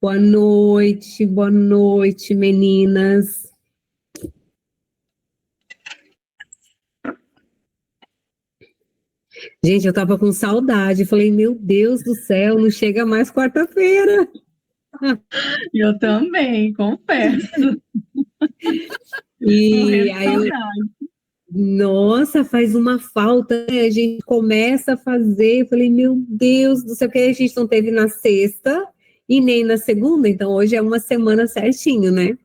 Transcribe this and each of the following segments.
Boa noite, meninas. Gente, eu tava com saudade. Falei, meu Deus do céu, não chega mais quarta-feira. Eu também, confesso. E Morrendo de aí saudade. nossa, faz uma falta, né? A gente começa a fazer. Eu falei, meu Deus do céu, porque a gente não teve na sexta e nem na segunda, então hoje é uma semana certinho, né?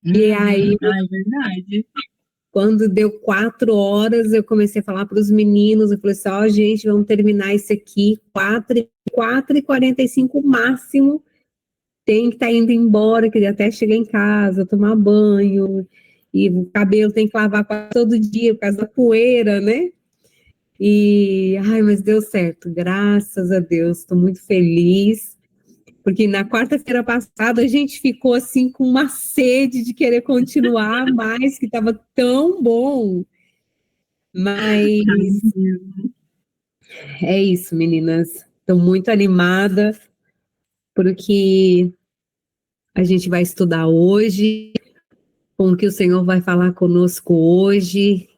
E aí, É verdade. quando deu 4 horas, eu comecei a falar para os meninos, eu falei assim, ó, gente, vamos terminar isso aqui, 4h45 máximo, tem que estar indo embora, queria até chegar em casa, tomar banho, e o cabelo tem que lavar quase todo dia, por causa da poeira, né? Ai, mas deu certo, graças a Deus, estou muito feliz, porque na quarta-feira passada a gente ficou assim com uma sede de querer continuar mais, que estava tão bom, mas é isso, meninas, estou muito animada, porque a gente vai estudar hoje, com o que o Senhor vai falar conosco hoje,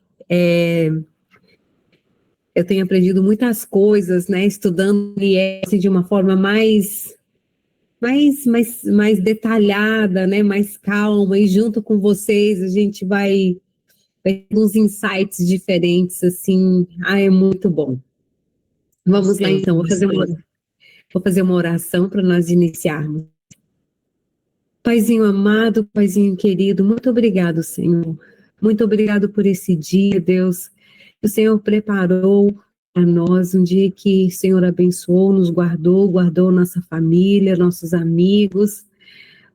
eu tenho aprendido muitas coisas, né, estudando IES de uma forma mais detalhada, né, mais calma, e junto com vocês a gente vai ter uns insights diferentes, assim, é muito bom. Vamos lá então, vou fazer uma oração para nós iniciarmos. Paizinho amado, Paizinho querido, muito obrigado, Senhor. Muito obrigado por esse dia, Deus. O Senhor preparou a nós um dia que o Senhor abençoou, nos guardou, guardou nossa família, nossos amigos.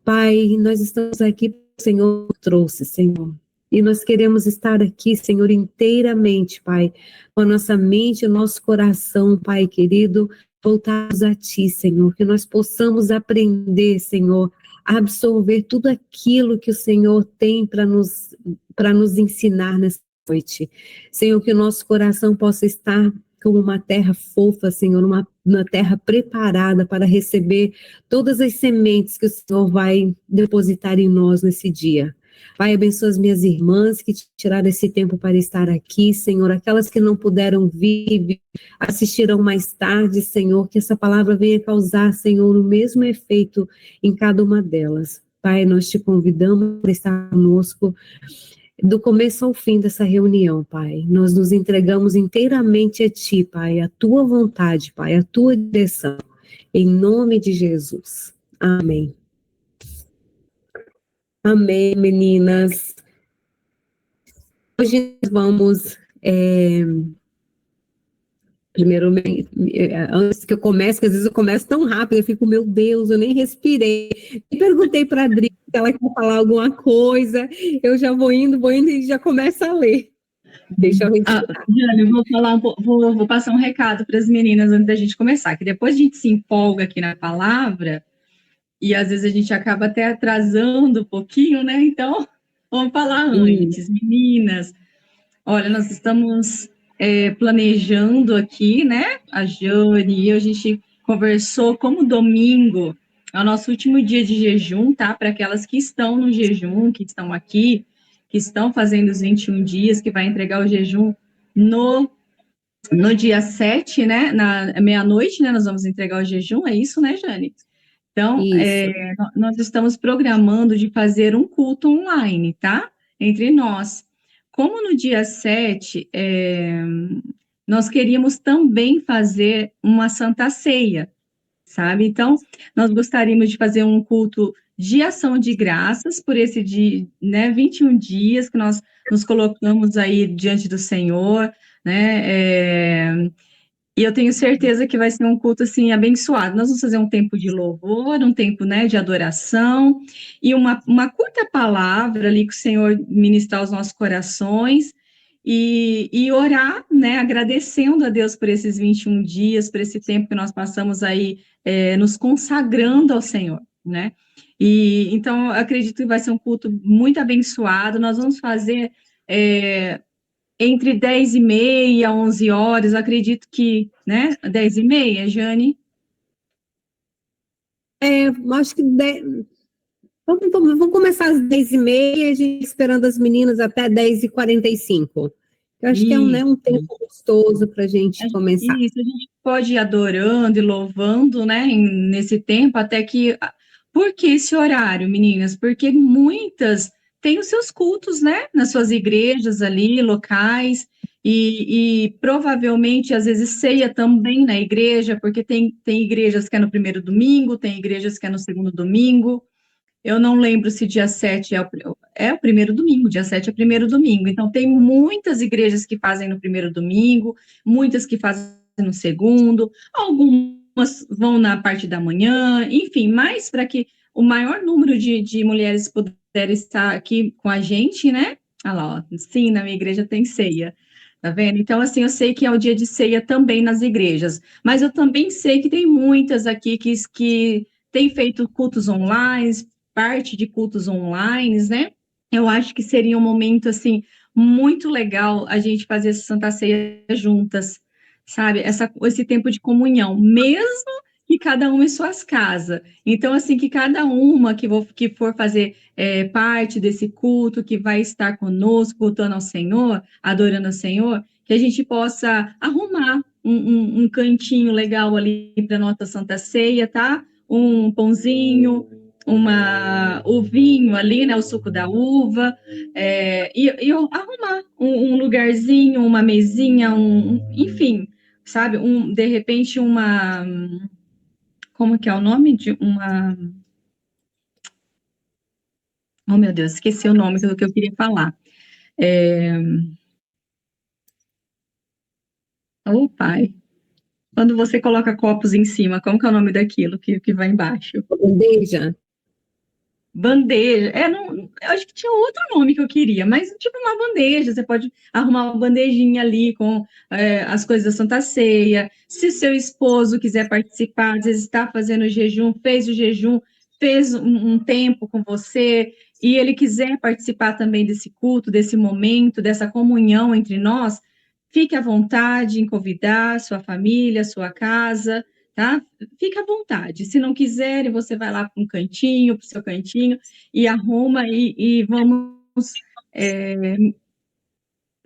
Pai, nós estamos aqui, o Senhor trouxe, Senhor. E nós queremos estar aqui, Senhor, inteiramente, Pai, com a nossa mente, o nosso coração, Pai querido, voltados a Ti, Senhor, que nós possamos aprender, Senhor, a absorver tudo aquilo que o Senhor tem para nos ensinar nessa noite. Senhor, que o nosso coração possa estar como uma terra fofa, Senhor, uma terra preparada para receber todas as sementes que o Senhor vai depositar em nós nesse dia. Pai, abençoa as minhas irmãs que tiraram esse tempo para estar aqui, Senhor, aquelas que não puderam vir, assistirão mais tarde, Senhor, que essa palavra venha causar, Senhor, o mesmo efeito em cada uma delas. Pai, nós te convidamos para estar conosco do começo ao fim dessa reunião, Pai. Nós nos entregamos inteiramente a Ti, Pai, a Tua vontade, Pai, a Tua direção. Em nome de Jesus. Amém. Amém, meninas. Hoje nós vamos. Primeiro, antes que eu comece, que às vezes eu começo tão rápido, eu fico, meu Deus, eu nem respirei. E perguntei para a Adri se ela quer falar alguma coisa, eu já vou indo e já começo a ler. Deixa eu respirar. Jane, eu vou falar vou passar um recado para as meninas antes da gente começar, que depois a gente se empolga aqui na palavra e às vezes a gente acaba até atrasando um pouquinho, né? Então, vamos falar antes. Meninas, olha, nós estamos planejando aqui, né? A Jane e eu, a gente conversou como domingo é o nosso último dia de jejum, tá? Para aquelas que estão no jejum, que estão aqui, que estão fazendo os 21 dias, que vai entregar o jejum no, no dia 7, né? Na meia-noite, né? Nós vamos entregar o jejum, é isso, né, Jane? Então, Isso. nós estamos programando de fazer um culto online, tá? Entre nós. Como no dia 7, nós queríamos também fazer uma Santa Ceia, sabe? Então, nós gostaríamos de fazer um culto de ação de graças por esse dia, né, 21 dias que nós nos colocamos aí diante do Senhor, né? E eu tenho certeza que vai ser um culto assim abençoado. Nós vamos fazer um tempo de louvor, um tempo, né, de adoração e uma curta palavra ali que o Senhor ministrar aos nossos corações e orar, né, agradecendo a Deus por esses 21 dias, por esse tempo que nós passamos aí nos consagrando ao Senhor, né? E então eu acredito que vai ser um culto muito abençoado. Nós vamos fazer entre 10h30 e 11 horas, acredito que, né? 10h30, Jane? Acho que vamos começar às 10h30, a gente esperando as meninas até 10h45. Eu acho que é Isso. um tempo gostoso para a gente começar. Isso, a gente pode ir adorando e louvando, né, nesse tempo, até que... Por que esse horário, meninas? Porque muitas têm os seus cultos, né, nas suas igrejas ali, locais, e provavelmente, às vezes, ceia também na igreja, porque tem igrejas que é no primeiro domingo, tem igrejas que é no segundo domingo. Eu não lembro se dia 7 é o primeiro domingo, dia 7 é o primeiro domingo. Então, tem muitas igrejas que fazem no primeiro domingo, muitas que fazem no segundo, algumas vão na parte da manhã, enfim, mais para que o maior número de mulheres puderem estar aqui com a gente, né? Olha lá, ó, sim, na minha igreja tem ceia. Tá vendo? Então, assim, eu sei que é o dia de ceia também nas igrejas, mas eu também sei que tem muitas aqui que têm feito cultos online, parte de cultos online, né? Eu acho que seria um momento, assim, muito legal a gente fazer essa Santa Ceia juntas, sabe? Esse tempo de comunhão, mesmo que cada uma em suas casas. Então, assim, que cada uma que for fazer parte desse culto, que vai estar conosco, cultuando ao Senhor, adorando ao Senhor, que a gente possa arrumar um cantinho legal ali para nossa Santa Ceia, tá? Um pãozinho, o vinho ali, né, o suco da uva, e eu arrumar um lugarzinho, uma mesinha, enfim, sabe, de repente como que é o nome de uma... Oh, meu Deus, esqueci o nome que eu queria falar. Oh, pai, quando você coloca copos em cima, como que é o nome daquilo que vai embaixo? Bandeja. Bandeja, não, eu acho que tinha outro nome que eu queria, mas tipo uma bandeja, você pode arrumar uma bandejinha ali com as coisas da Santa Ceia. Se seu esposo quiser participar, às vezes está fazendo jejum, fez o jejum, fez um tempo com você, e ele quiser participar também desse culto, desse momento, dessa comunhão entre nós, fique à vontade em convidar sua família, sua casa, tá? Fica à vontade. Se não quiserem, você vai lá para um cantinho, para o seu cantinho, e arruma e vamos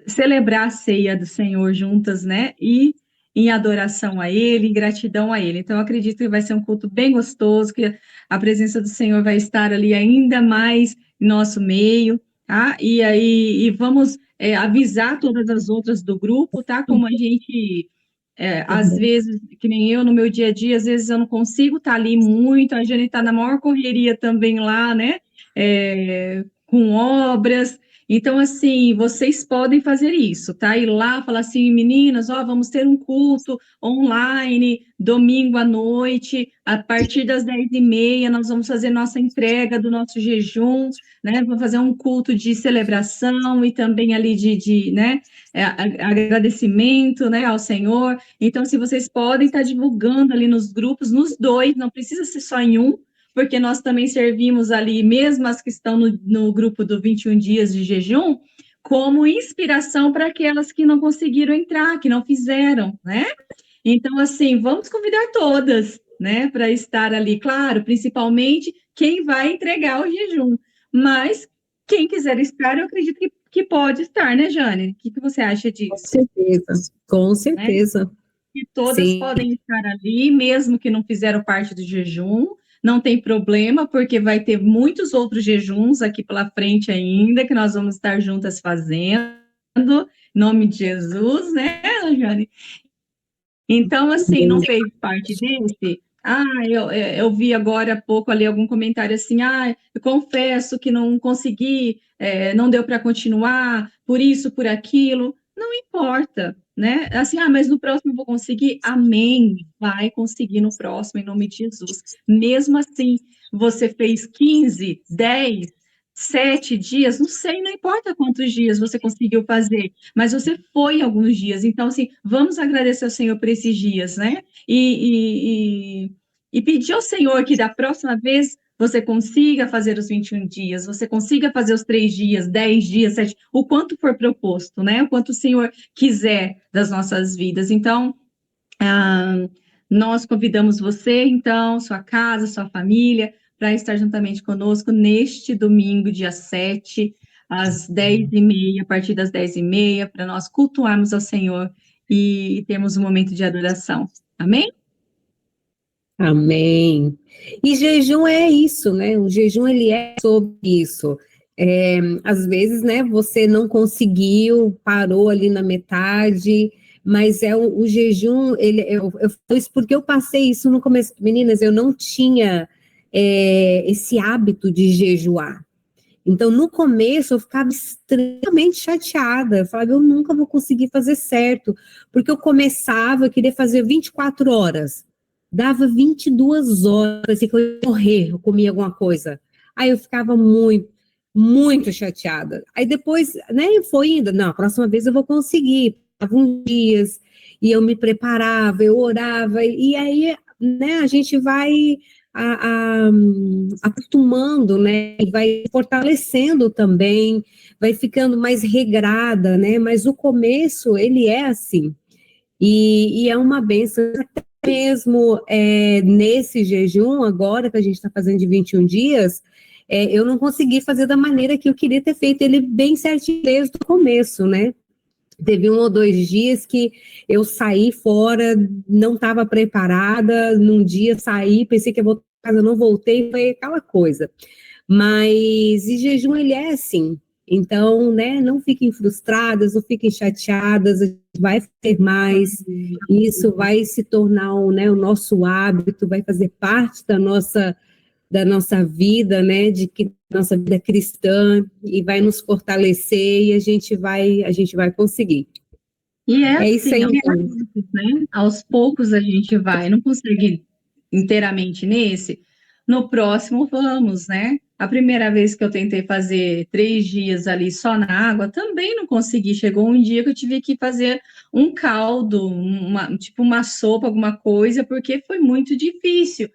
celebrar a ceia do Senhor juntas, né? E em adoração a Ele, em gratidão a Ele. Então, eu acredito que vai ser um culto bem gostoso, que a presença do Senhor vai estar ali ainda mais em nosso meio, tá? E aí, vamos avisar todas as outras do grupo, tá? Como a gente às vezes, que nem eu no meu dia a dia, às vezes eu não consigo estar ali muito, a Jane está na maior correria também lá, né? Com obras. Então, assim, vocês podem fazer isso, tá? Ir lá, falar assim, meninas, ó, vamos ter um culto online, domingo à noite, a partir das 10h30, nós vamos fazer nossa entrega do nosso jejum, né? Vamos fazer um culto de celebração e também ali né? Agradecimento, né, ao Senhor. Então, se vocês podem estar divulgando ali nos grupos, nos dois, não precisa ser só em um, porque nós também servimos ali, mesmo as que estão no grupo do 21 dias de jejum, como inspiração para aquelas que não conseguiram entrar, que não fizeram, né? Então, assim, vamos convidar todas, né, para estar ali, claro, principalmente quem vai entregar o jejum, mas quem quiser estar, eu acredito que pode estar, né, Jane? O que você acha Com disso? certeza, com Né? certeza. Que todas Sim, podem estar ali, mesmo que não fizeram parte do jejum, não tem problema, porque vai ter muitos outros jejuns aqui pela frente ainda, que nós vamos estar juntas fazendo, em nome de Jesus, né, Jane? Então, assim, não fez parte desse. Eu vi agora há pouco ali algum comentário assim, eu confesso que não consegui, não deu para continuar, por isso, por aquilo. Não importa, né? Assim, mas no próximo eu vou conseguir. Amém. Vai conseguir no próximo, em nome de Jesus. Mesmo assim, você fez 15, 10, 7 dias, não sei, não importa quantos dias você conseguiu fazer, mas você foi alguns dias, então, assim, vamos agradecer ao Senhor por esses dias, né? E pedir ao Senhor que da próxima vez você consiga fazer os 21 dias, você consiga fazer os 3 dias, 10 dias, 7, o quanto for proposto, né? O quanto o Senhor quiser das nossas vidas. Então, Nós convidamos você, então, sua casa, sua família, para estar juntamente conosco neste domingo, dia 7, às 10h30, a partir das 10h30, para nós cultuarmos ao Senhor e termos um momento de adoração. Amém? Amém. E jejum é isso, né? O jejum, ele é sobre isso. Às vezes, né, você não conseguiu, parou ali na metade, mas o jejum, eu falo isso porque eu passei isso no começo. Meninas, eu não tinha esse hábito de jejuar. Então, no começo, eu ficava extremamente chateada. Eu falava, eu nunca vou conseguir fazer certo. Porque eu começava, eu queria fazer 24 horas. Dava 22 horas, parecia que eu ia morrer, eu comia alguma coisa. Aí eu ficava muito, muito chateada. Aí depois, né, foi indo. Não, a próxima vez eu vou conseguir. Dava uns dias, e eu me preparava, eu orava. E aí, né, a gente vai acostumando, né, e vai fortalecendo também, vai ficando mais regrada, né, mas o começo, ele é assim, e é uma bênção, até mesmo nesse jejum, agora que a gente está fazendo de 21 dias, eu não consegui fazer da maneira que eu queria ter feito ele bem certinho desde o começo, né, teve 1 ou 2 dias que eu saí fora, não estava preparada, num dia saí, pensei que ia voltar para casa, não voltei, foi aquela coisa. Mas e jejum, ele é assim. Então, né, não fiquem frustradas, não fiquem chateadas, a gente vai ter mais, isso vai se tornar né, o nosso hábito, vai fazer parte da nossa vida, né, nossa vida cristã, e vai nos fortalecer e a gente vai conseguir. E é É isso assim, aí, aos então. poucos, né? Aos poucos a gente vai, não consegue inteiramente nesse, no próximo vamos, né? A primeira vez que eu tentei fazer 3 dias ali só na água, também não consegui. Chegou um dia que eu tive que fazer um caldo, tipo uma sopa, alguma coisa, porque foi muito difícil.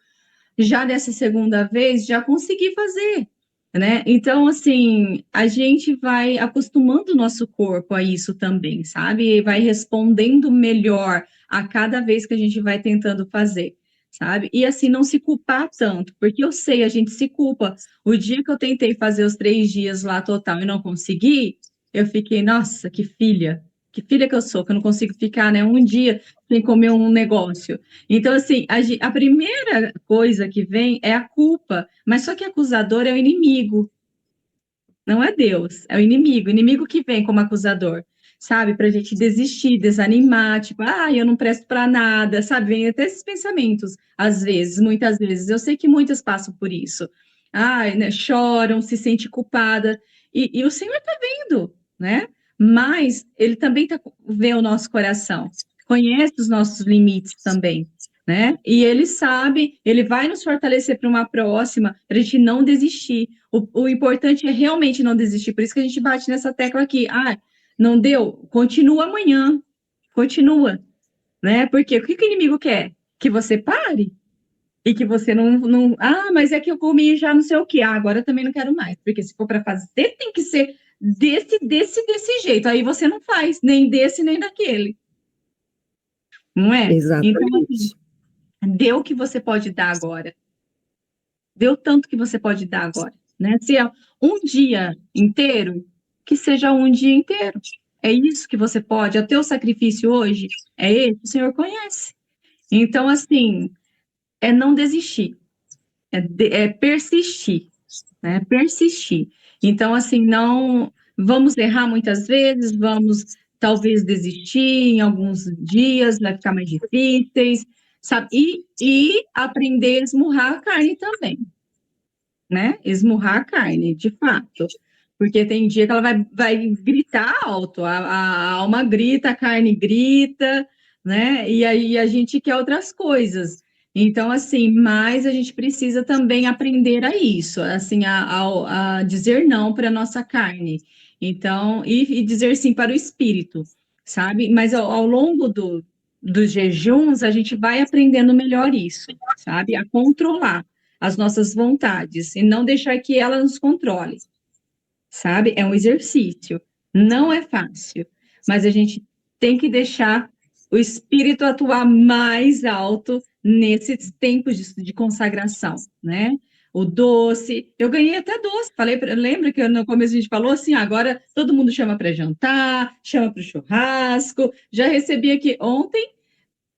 Já dessa segunda vez, já consegui fazer, né? Então, assim, a gente vai acostumando o nosso corpo a isso também, sabe? E vai respondendo melhor a cada vez que a gente vai tentando fazer, sabe? E assim, não se culpar tanto, porque eu sei, a gente se culpa. O dia que eu tentei fazer os 3 dias lá total e não consegui, eu fiquei, nossa, que filha que eu sou, que eu não consigo ficar, né, um dia sem comer um negócio. Então, assim, a primeira coisa que vem é a culpa, mas só que acusador é o inimigo, não é Deus, é o inimigo que vem como acusador, sabe? Para a gente desistir, desanimar, tipo, eu não presto para nada, sabe? Vem até esses pensamentos, às vezes, muitas vezes. Eu sei que muitas passam por isso. Né, choram, se sente culpada, e o Senhor está vendo, né? Mas Ele também vê o nosso coração, conhece os nossos limites também, né? E Ele sabe, Ele vai nos fortalecer para uma próxima, para a gente não desistir. O importante é realmente não desistir, por isso que a gente bate nessa tecla aqui. Não deu? Continua amanhã, continua, né? Porque o que o inimigo quer? Que você pare e que você não. Mas é que eu comi já não sei o quê. Agora eu também não quero mais, porque se for para fazer, tem que ser desse jeito. Aí você não faz, nem desse, nem daquele, não é? Então, assim, Exatamente. dê o que você pode dar agora. Dê o tanto que você pode dar agora, né? Se é um dia inteiro, que seja um dia inteiro. É isso que você pode. É o teu sacrifício hoje é esse, o Senhor conhece. Então, assim, é não desistir, é persistir, né? Persistir. Então, assim, não vamos errar muitas vezes, vamos talvez desistir em alguns dias, vai ficar mais difíceis, sabe? E aprender a esmurrar a carne também, né? Esmurrar a carne, de fato. Porque tem dia que ela vai gritar alto, a alma grita, a carne grita, né? E aí a gente quer outras coisas. Então, assim, mas a gente precisa também aprender a isso, assim, a dizer não para a nossa carne. Então, e dizer sim para o espírito, sabe? Mas ao longo dos jejuns, a gente vai aprendendo melhor isso, sabe? A controlar as nossas vontades e não deixar que ela nos controle, sabe? É um exercício, não é fácil, mas a gente tem que deixar o Espírito atuar mais alto nesses tempos de consagração, né? O doce, eu ganhei até doce, lembra que no começo a gente falou assim, agora todo mundo chama para jantar, chama para o churrasco, já recebi aqui ontem,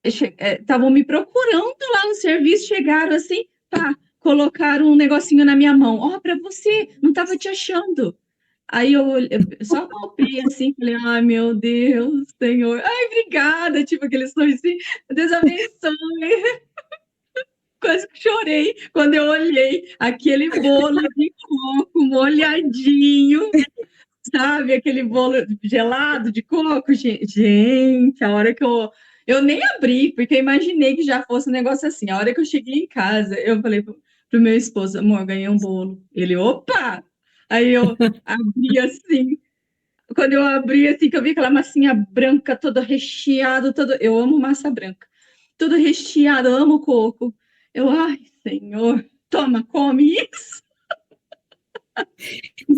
estavam me procurando lá no serviço, chegaram assim, pá, colocaram um negocinho na minha mão, ó, para você, não estava te achando. Aí eu só abri assim, falei, ai meu Deus, Senhor, ai obrigada, tipo aquele sorrisinho, Deus abençoe. Quase que chorei quando eu olhei aquele bolo de coco molhadinho, sabe? Aquele bolo gelado de coco. Gente, a hora que eu nem abri, porque eu imaginei que já fosse um negócio assim. A hora que eu cheguei em casa, eu falei pro meu esposo, amor, ganhei um bolo. Ele, opa! Aí eu abri assim. Quando eu abri, assim, que eu vi aquela massinha branca, toda recheada, eu amo massa branca. Tudo recheado, eu amo coco. Eu, ai, Senhor, toma, come isso.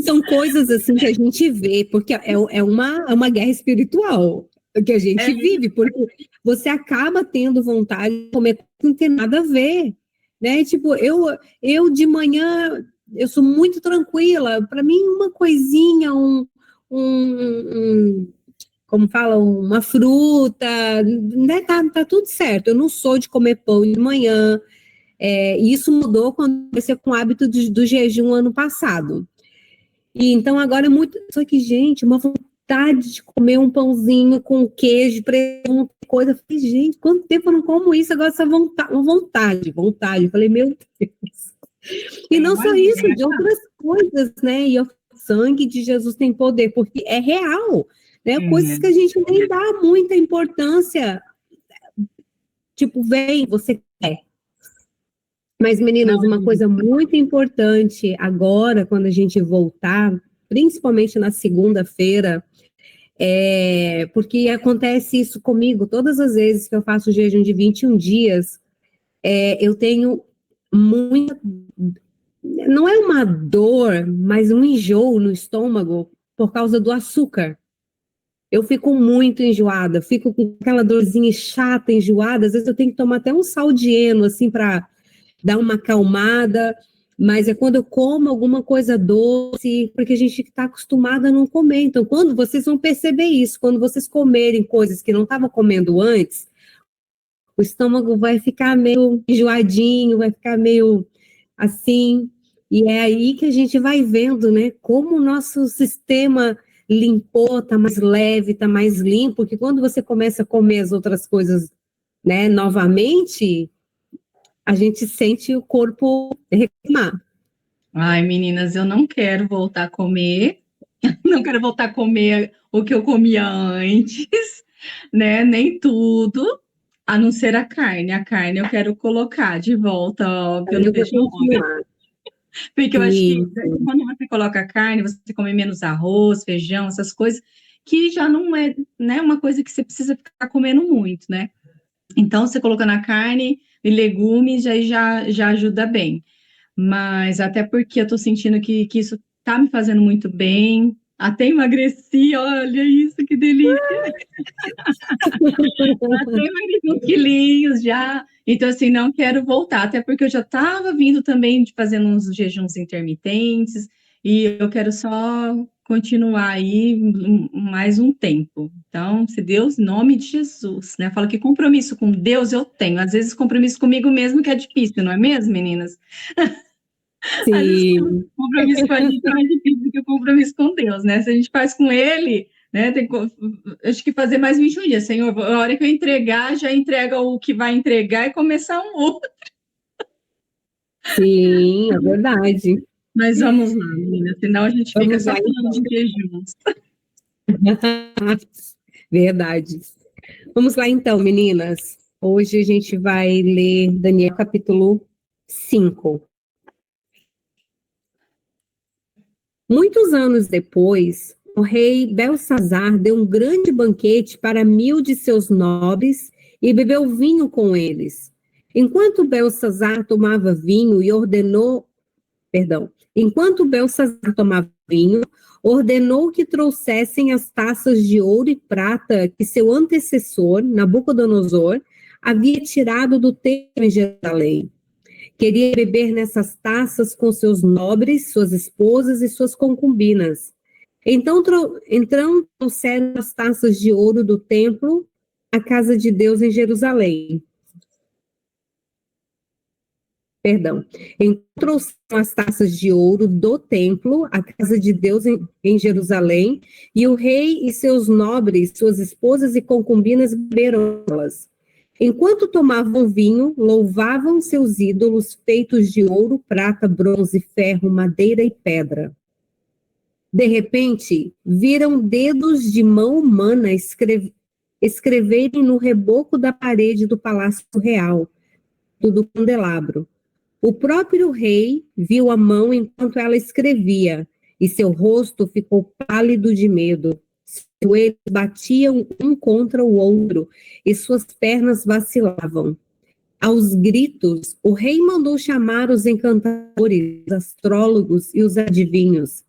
São coisas assim que a gente vê, porque é uma guerra espiritual que a gente vive, porque você acaba tendo vontade de comer coisa que não tem nada a ver, né? Tipo, eu de manhã, eu sou muito tranquila, para mim uma coisinha, como fala, uma fruta, né? Tá tudo certo, eu não sou de comer pão de manhã, e isso mudou quando eu comecei com o hábito do jejum ano passado. E então agora é muito. Só que, gente, uma vontade de comer um pãozinho com queijo, presunto, coisa. Eu falei, gente, quanto tempo eu não como isso? Agora essa vontade. Eu falei, meu Deus. E não só isso, de outras coisas, né? E o sangue de Jesus tem poder, porque é real, né? Coisas que a gente nem dá muita importância. Tipo, vem, você quer. Mas, meninas, uma coisa muito importante agora, quando a gente voltar, principalmente na segunda-feira, porque acontece isso comigo todas as vezes que eu faço jejum de 21 dias, eu tenho muita. Não é uma dor, mas um enjoo no estômago por causa do açúcar. Eu fico muito enjoada, fico com aquela dorzinha chata, enjoada. Às vezes eu tenho que tomar até um saldieno, assim, para dar uma acalmada, mas é quando eu como alguma coisa doce, porque a gente está acostumado a não comer. Então, quando vocês vão perceber isso, quando vocês comerem coisas que não estavam comendo antes, o estômago vai ficar meio enjoadinho, vai ficar meio assim, e é aí que a gente vai vendo, né, como o nosso sistema limpou, tá mais leve, tá mais limpo, porque quando você começa a comer as outras coisas, né, novamente, a gente sente o corpo reclamar. Ai, meninas, eu não quero voltar a comer, não quero voltar a comer o que eu comia antes, né? Nem tudo, a não ser a carne. A carne eu quero colocar de volta, óbvio, eu não vejo hora. Porque eu acho que quando você coloca carne, você come menos arroz, feijão, essas coisas, que já não é, né, uma coisa que você precisa ficar comendo muito, né? Então, você colocando a carne e legumes, já ajuda bem. Mas até porque eu tô sentindo que isso tá me fazendo muito bem. Até emagreci, olha isso, que delícia! Até emagreci uns quilinhos já. Então, assim, não quero voltar, até porque eu já estava vindo também de fazendo uns jejuns intermitentes, e eu quero só continuar aí mais um tempo. Então, se Deus, em nome de Jesus, né? Fala que compromisso com Deus eu tenho. Às vezes, compromisso comigo mesmo que é difícil, não é mesmo, meninas? Às vezes, Sim. compromisso com a gente é mais difícil do que o compromisso com Deus, né? Se a gente faz com Ele, né? Acho que fazer mais 21 dias, Senhor. A hora que eu entregar, já entrega o que vai entregar e começar um outro. Sim, é verdade. Mas vamos lá, menina, senão a gente fica Vamos só lá, falando então. de jejuns. Verdade. Vamos lá, então, meninas. Hoje a gente vai ler Daniel capítulo 5. Muitos anos depois, o rei Belsazar deu um grande banquete para 1000 de seus nobres e bebeu vinho com eles. Enquanto Belsazar tomava vinho, ordenou que trouxessem as taças de ouro e prata que seu antecessor, Nabucodonosor, havia tirado do templo em Jerusalém. Queria beber nessas taças com seus nobres, suas esposas e suas concubinas. Então trouxeram as taças de ouro do templo à casa de Deus em Jerusalém. Perdão. Então trouxeram as taças de ouro do templo à casa de Deus em Jerusalém, e o rei e seus nobres, suas esposas e concubinas beberam-las. Enquanto tomavam vinho, louvavam seus ídolos feitos de ouro, prata, bronze, ferro, madeira e pedra. De repente, viram dedos de mão humana escreverem no reboco da parede do Palácio Real, do candelabro. O próprio rei viu a mão enquanto ela escrevia, e seu rosto ficou pálido de medo. Eles batiam um contra o outro e suas pernas vacilavam. Aos gritos, o rei mandou chamar os encantadores, os astrólogos e os adivinhos.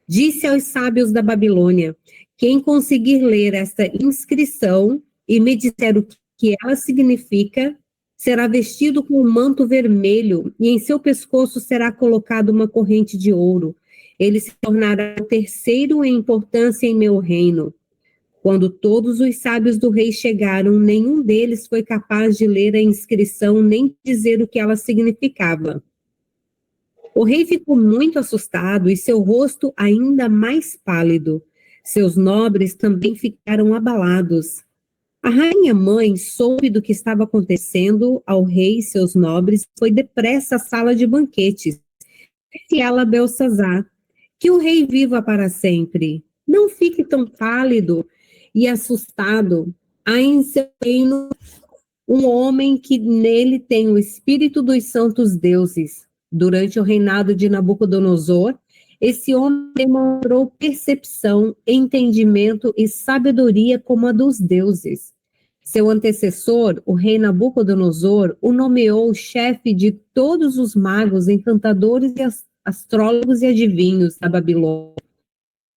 Disse aos sábios da Babilônia: quem conseguir ler esta inscrição e me disser o que ela significa, será vestido com um manto vermelho e em seu pescoço será colocada uma corrente de ouro. Ele se tornará o terceiro em importância em meu reino. Quando todos os sábios do rei chegaram, nenhum deles foi capaz de ler a inscrição nem dizer o que ela significava. O rei ficou muito assustado e seu rosto ainda mais pálido. Seus nobres também ficaram abalados. A rainha mãe soube do que estava acontecendo ao rei e seus nobres, foi depressa à sala de banquetes. Disse ela a Belsazar: que o rei viva para sempre. Não fique tão pálido e assustado. Há em seu reino um homem que nele tem o espírito dos santos deuses. Durante o reinado de Nabucodonosor, esse homem demonstrou percepção, entendimento e sabedoria como a dos deuses. Seu antecessor, o rei Nabucodonosor, o nomeou chefe de todos os magos, encantadores e astrólogos e adivinhos da Babilônia.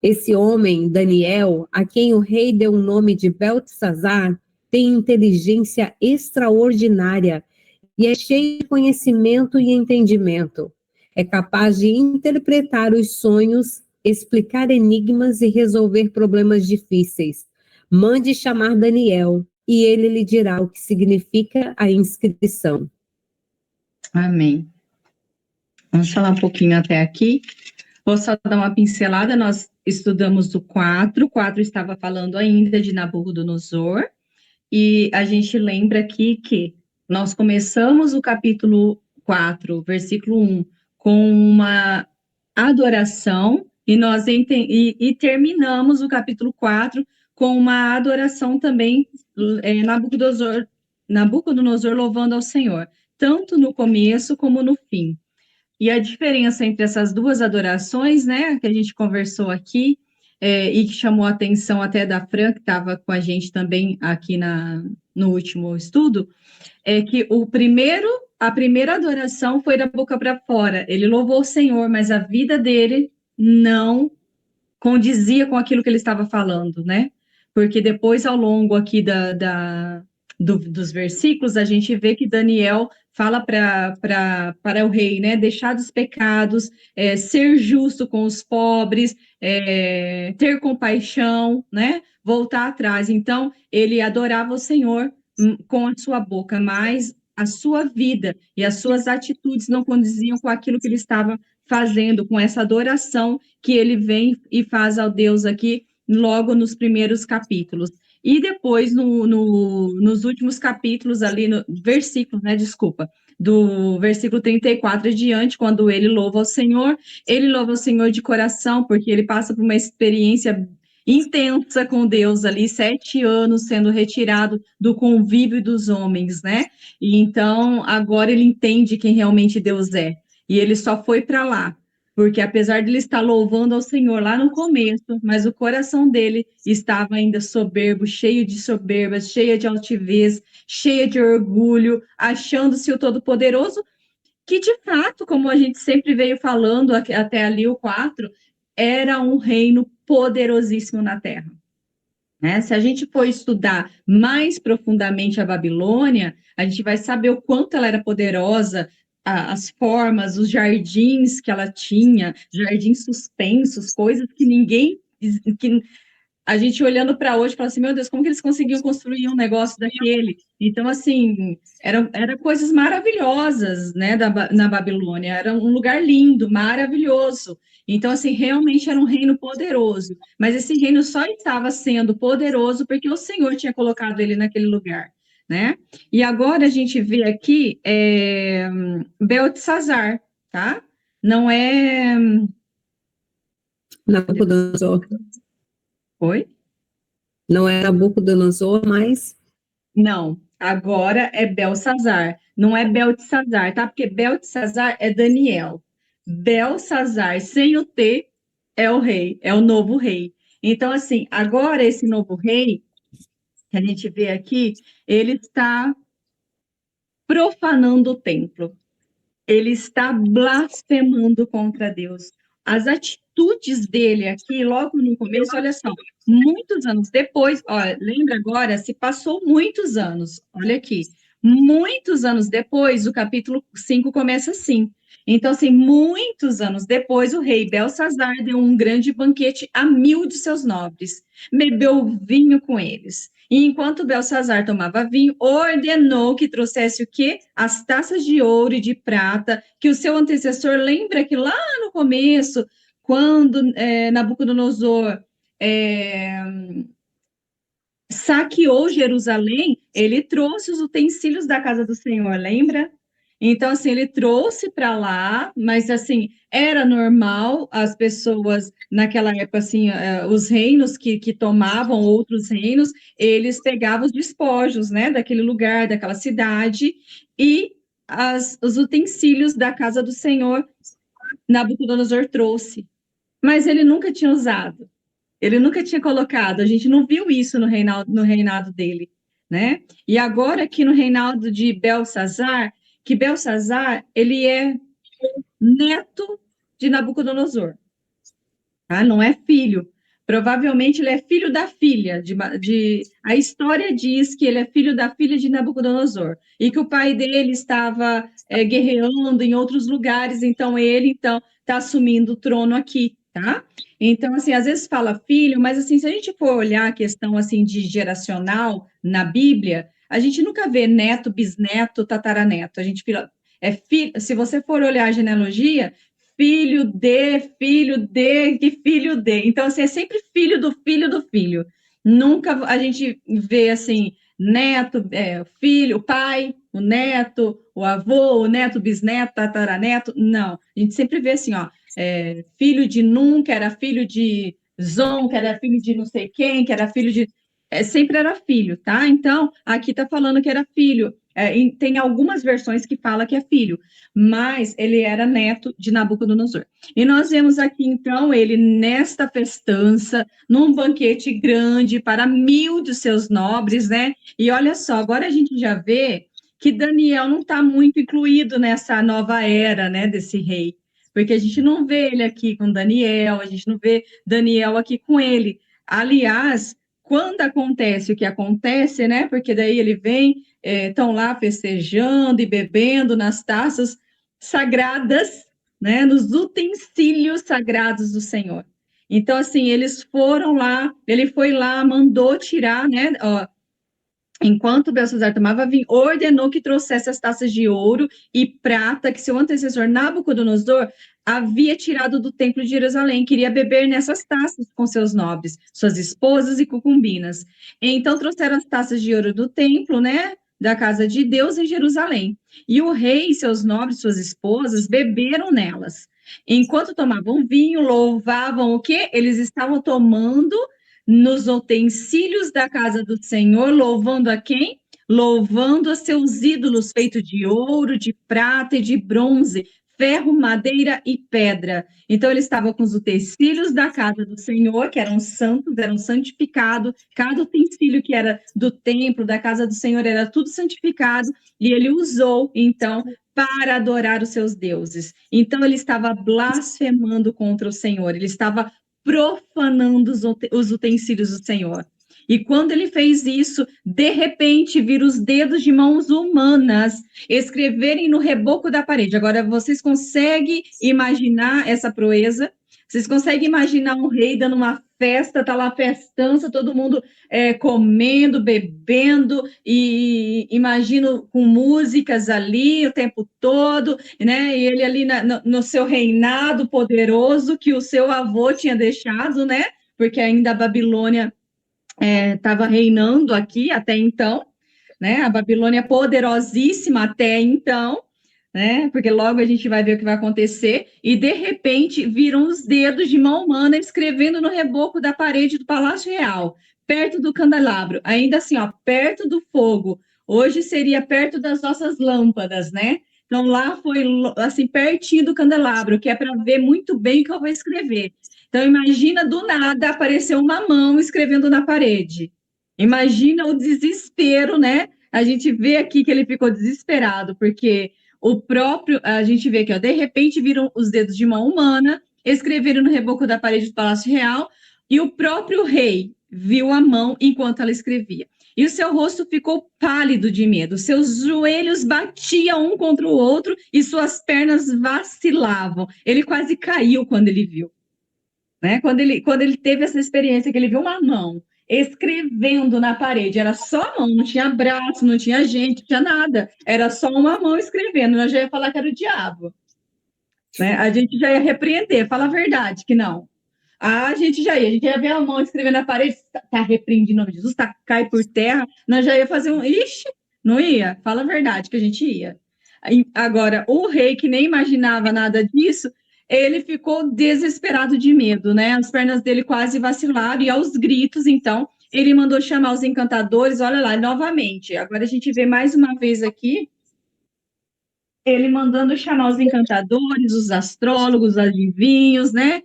Esse homem, Daniel, a quem o rei deu o nome de Beltesazar, tem inteligência extraordinária e é cheio de conhecimento e entendimento. É capaz de interpretar os sonhos, explicar enigmas e resolver problemas difíceis. Mande chamar Daniel e ele lhe dirá o que significa a inscrição. Amém. Vamos falar um pouquinho até aqui. Vou só dar uma pincelada. Nós estudamos o 4. O 4 estava falando ainda de Nabucodonosor. E a gente lembra aqui que nós começamos o capítulo 4, versículo 1, com uma adoração, e terminamos o capítulo 4 com uma adoração também, Nabucodonosor louvando ao Senhor, tanto no começo como no fim. E a diferença entre essas duas adorações, né, que a gente conversou aqui, e que chamou a atenção até da Fran, que estava com a gente também aqui no último estudo, é que a primeira adoração foi da boca para fora. Ele louvou o Senhor, mas a vida dele não condizia com aquilo que ele estava falando, né? Porque depois, ao longo aqui dos versículos, a gente vê que Daniel fala para o rei, né? Deixar dos pecados, ser justo com os pobres, ter compaixão, né? Voltar atrás. Então, ele adorava o Senhor com a sua boca, mas a sua vida e as suas atitudes não condiziam com aquilo que ele estava fazendo, com essa adoração que ele vem e faz ao Deus aqui, logo nos primeiros capítulos. E depois, nos últimos capítulos ali, no versículo, né, desculpa, do versículo 34 adiante, quando ele louva o Senhor de coração, porque ele passa por uma experiência intensa com Deus ali, 7 anos sendo retirado do convívio dos homens, né? E então, agora ele entende quem realmente Deus é. E ele só foi para lá, porque apesar de ele estar louvando ao Senhor lá no começo, mas o coração dele estava ainda soberbo, cheio de soberba, cheio de altivez, cheio de orgulho, achando-se o Todo-Poderoso, que de fato, como a gente sempre veio falando até ali o 4, era um reino poderosíssimo na terra. Né? Se a gente for estudar mais profundamente a Babilônia, a gente vai saber o quanto ela era poderosa, as formas, os jardins que ela tinha, jardins suspensos, coisas que ninguém, que a gente olhando para hoje, fala assim, meu Deus, como que eles conseguiam construir um negócio daquele? Então, assim, eram coisas maravilhosas, né, na Babilônia, era um lugar lindo, maravilhoso. Então, assim, realmente era um reino poderoso, mas esse reino só estava sendo poderoso porque o Senhor tinha colocado ele naquele lugar, né? E agora a gente vê aqui Beltesazar, tá? Não é... Nabucodonosor. Oi? Não é Nabucodonosor, mas Não, agora é Belsazar, não é Beltesazar, tá? Porque Beltesazar é Daniel. Belsazar, sem o T, é o rei, é o novo rei. Então, assim, agora esse novo rei, que a gente vê aqui, ele está profanando o templo. Ele está blasfemando contra Deus. As atitudes dele aqui, logo no começo, olha só, muitos anos depois, olha, lembra agora, se passou muitos anos, olha aqui, muitos anos depois, o capítulo 5 começa assim. Então, assim, muitos anos depois, o rei Belsazar deu um grande banquete a 1.000 de seus nobres, bebeu vinho com eles. E enquanto Belsazar tomava vinho, ordenou que trouxesse o quê? As taças de ouro e de prata, que o seu antecessor lembra que lá no começo, quando Nabucodonosor saqueou Jerusalém, ele trouxe os utensílios da casa do Senhor, lembra? Então, assim, ele trouxe para lá, mas, assim, era normal as pessoas, naquela época, assim, os reinos que tomavam outros reinos, eles pegavam os despojos, né, daquele lugar, daquela cidade, e os utensílios da casa do Senhor, Nabucodonosor trouxe, mas ele nunca tinha usado. Ele nunca tinha colocado, a gente não viu isso no reinado dele, né? E agora aqui no reinado de Belsazar, que Belsazar, ele é neto de Nabucodonosor, tá? Não é filho. Provavelmente ele é filho da filha a história diz que ele é filho da filha de Nabucodonosor e que o pai dele estava guerreando em outros lugares, então ele está assumindo o trono aqui, tá? Então assim, às vezes fala filho, mas assim, se a gente for olhar a questão assim de geracional na Bíblia, a gente nunca vê neto, bisneto, tataraneto. A gente se você for olhar a genealogia, que filho de. Então, assim, é sempre filho do filho do filho. Nunca a gente vê, assim, neto, filho, o pai, o neto, o avô, o neto, bisneto, tataraneto. Não. A gente sempre vê assim, ó, filho de Num, que era filho de Zon, que era filho de não sei quem, que era filho de... sempre era filho, tá? Então, aqui tá falando que era filho. Tem algumas versões que fala que é filho, mas ele era neto de Nabucodonosor. E nós vemos aqui, então, ele nesta festança, num banquete grande para 1.000 de seus nobres, né? E olha só, agora a gente já vê que Daniel não está muito incluído nessa nova era, né, desse rei, porque a gente não vê ele aqui com Daniel, a gente não vê Daniel aqui com ele. Aliás, quando acontece o que acontece, né? Porque daí ele vem, estão lá festejando e bebendo nas taças sagradas, né? Nos utensílios sagrados do Senhor. Então, assim, eles foram lá, ele foi lá, mandou tirar, né? Ó, enquanto Belsazar tomava vinho, ordenou que trouxesse as taças de ouro e prata que seu antecessor Nabucodonosor havia tirado do templo de Jerusalém, queria beber nessas taças com seus nobres, suas esposas e concubinas. Então trouxeram as taças de ouro do templo, né, da casa de Deus em Jerusalém. E o rei e seus nobres, suas esposas, beberam nelas. Enquanto tomavam vinho, louvavam o quê? Eles estavam tomando nos utensílios da casa do Senhor, louvando a quem? Louvando a seus ídolos feitos de ouro, de prata e de bronze, ferro, madeira e pedra. Então, ele estava com os utensílios da casa do Senhor, que eram santos, eram santificados, cada utensílio que era do templo, da casa do Senhor, era tudo santificado, e ele usou, então, para adorar os seus deuses. Então, ele estava blasfemando contra o Senhor, ele estava profanando os utensílios do Senhor. E quando ele fez isso, de repente, viram os dedos de mãos humanas escreverem no reboco da parede. Agora, vocês conseguem imaginar essa proeza? Vocês conseguem imaginar um rei dando uma festa, tá lá festança, todo mundo comendo, bebendo, e imagino com músicas ali o tempo todo, né? E ele ali no seu reinado poderoso que o seu avô tinha deixado, né? Porque ainda a Babilônia estava reinando aqui até então, né? A Babilônia poderosíssima até então, né? Porque logo a gente vai ver o que vai acontecer, e de repente viram os dedos de mão humana escrevendo no reboco da parede do Palácio Real, perto do candelabro, ainda assim, ó, perto do fogo. Hoje seria perto das nossas lâmpadas, né? Então lá foi assim pertinho do candelabro, que é para ver muito bem o que eu vou escrever. Então imagina do nada aparecer uma mão escrevendo na parede. Imagina o desespero, né? A gente vê aqui que ele ficou desesperado, porque a gente vê que, ó, de repente, viram os dedos de mão humana, escreveram no reboco da parede do Palácio Real, e o próprio rei viu a mão enquanto ela escrevia. E o seu rosto ficou pálido de medo, seus joelhos batiam um contra o outro e suas pernas vacilavam. Ele quase caiu quando ele viu. Né? Quando ele teve essa experiência, que ele viu uma mão escrevendo na parede, era só a mão, não tinha braço, não tinha gente, não tinha nada, era só uma mão escrevendo, nós já ia falar que era o diabo. Né? A gente já ia repreender, fala a verdade, que não. A gente ia ver a mão escrevendo na parede, tá repreendido em nome de Jesus, cai por terra, nós já ia fazer ixi, não ia? Fala a verdade, que a gente ia. Agora, o rei, que nem imaginava nada disso, ele ficou desesperado de medo, né? As pernas dele quase vacilaram, e aos gritos, então, ele mandou chamar os encantadores, olha lá, novamente. Agora a gente vê mais uma vez aqui, ele mandando chamar os encantadores, os astrólogos, os adivinhos, né?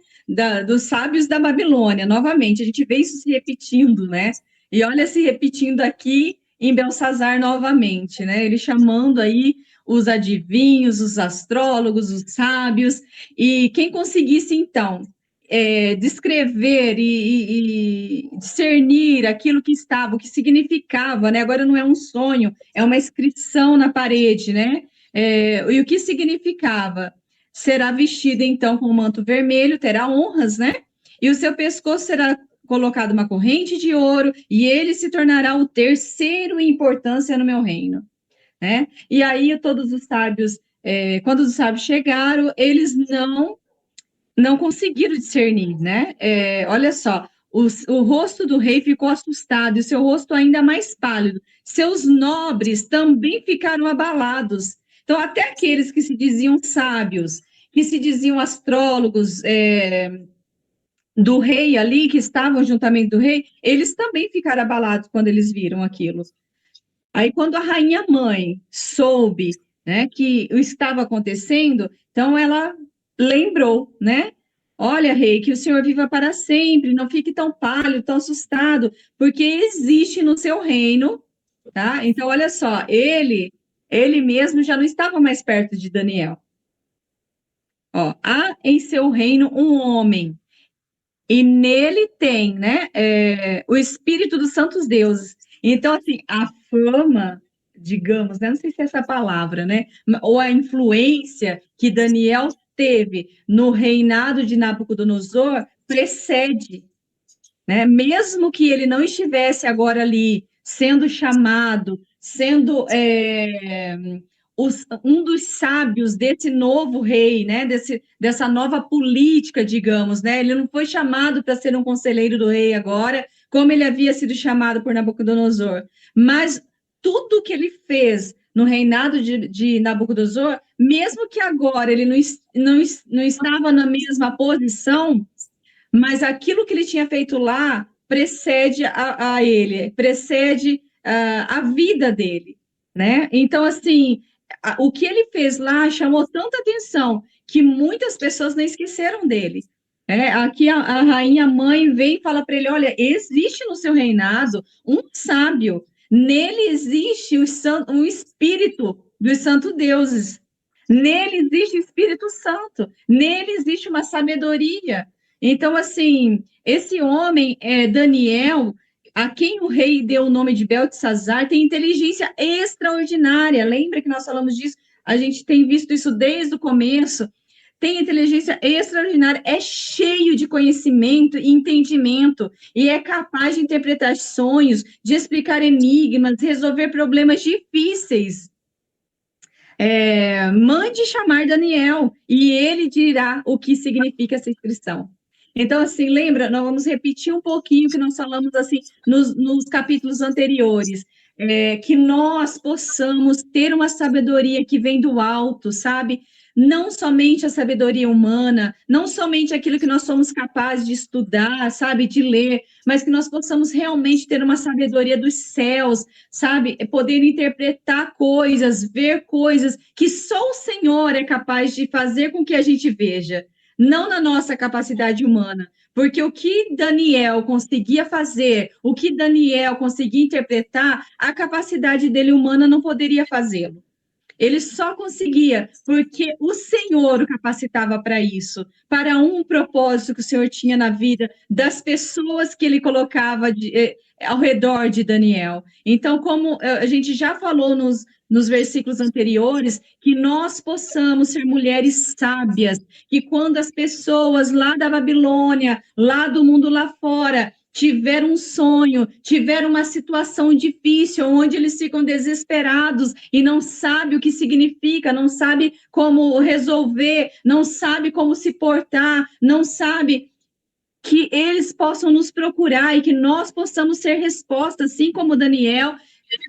Dos sábios da Babilônia, novamente. A gente vê isso se repetindo, né? E olha se repetindo aqui em Belsazar novamente, né? Ele chamando aí os adivinhos, os astrólogos, os sábios, e quem conseguisse, então, descrever e discernir aquilo que estava, o que significava, né? Agora não é um sonho, é uma inscrição na parede, né? E o que significava? Será vestido, então, com um manto vermelho, terá honras, né? E o seu pescoço será colocado uma corrente de ouro, e ele se tornará o terceiro em importância no meu reino. Né? E aí todos os sábios, quando os sábios chegaram, eles não conseguiram discernir, né? Olha só, o rosto do rei ficou assustado, e o seu rosto ainda mais pálido. Seus nobres também ficaram abalados. Então, até aqueles que se diziam sábios, que se diziam astrólogos, do rei ali, que estavam juntamente do rei, eles também ficaram abalados quando eles viram aquilo. Aí, quando a rainha mãe soube, né, que estava acontecendo, então ela lembrou, né? Olha, rei, que o senhor viva para sempre, não fique tão pálido, tão assustado, porque existe no seu reino, tá? Então, olha só, ele mesmo já não estava mais perto de Daniel. Ó, há em seu reino um homem, e nele tem, né, o espírito dos santos deuses. Então, assim, a fama, digamos, né, não sei se é essa palavra, né, ou a influência que Daniel teve no reinado de Nabucodonosor precede, né, mesmo que ele não estivesse agora ali sendo chamado, sendo um dos sábios desse novo rei, né, dessa nova política, digamos, né, ele não foi chamado para ser um conselheiro do rei agora, como ele havia sido chamado por Nabucodonosor, mas tudo que ele fez no reinado de Nabucodonosor, mesmo que agora ele não estava na mesma posição, mas aquilo que ele tinha feito lá precede a ele, precede a vida dele, né? Então, assim, o que ele fez lá chamou tanta atenção que muitas pessoas não esqueceram dele. Aqui a rainha mãe vem e fala para ele: olha, existe no seu reinado um sábio, nele existe o espírito dos santos deuses, nele existe o Espírito Santo, nele existe uma sabedoria. Então, assim, esse homem, Daniel, a quem o rei deu o nome de Beltesazar, tem inteligência extraordinária. Lembra que nós falamos disso? A gente tem visto isso desde o começo. Tem inteligência extraordinária, é cheio de conhecimento e entendimento, e é capaz de interpretar sonhos, de explicar enigmas, resolver problemas difíceis. Mande chamar Daniel, e ele dirá o que significa essa inscrição. Então, assim, lembra, nós vamos repetir um pouquinho o que nós falamos, assim, nos capítulos anteriores, que nós possamos ter uma sabedoria que vem do alto, sabe? Não somente a sabedoria humana, não somente aquilo que nós somos capazes de estudar, sabe, de ler, mas que nós possamos realmente ter uma sabedoria dos céus, sabe, poder interpretar coisas, ver coisas que só o Senhor é capaz de fazer com que a gente veja, não na nossa capacidade humana, porque o que Daniel conseguia fazer, o que Daniel conseguia interpretar, a capacidade dele humana não poderia fazê-lo. Ele só conseguia porque o Senhor o capacitava para isso, para um propósito que o Senhor tinha na vida das pessoas que ele colocava ao redor de Daniel. Então, como a gente já falou nos versículos anteriores, que nós possamos ser mulheres sábias, que quando as pessoas lá da Babilônia, lá do mundo lá fora, tiver um sonho, tiver uma situação difícil, onde eles ficam desesperados e não sabem o que significa, não sabe como resolver, não sabe como se portar, não sabe, que eles possam nos procurar e que nós possamos ser resposta, assim como Daniel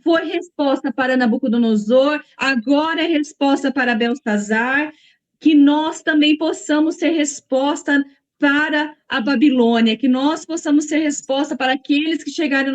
foi resposta para Nabucodonosor, agora é resposta para Beltesazar, que nós também possamos ser resposta para a Babilônia, que nós possamos ser resposta para aqueles que chegarem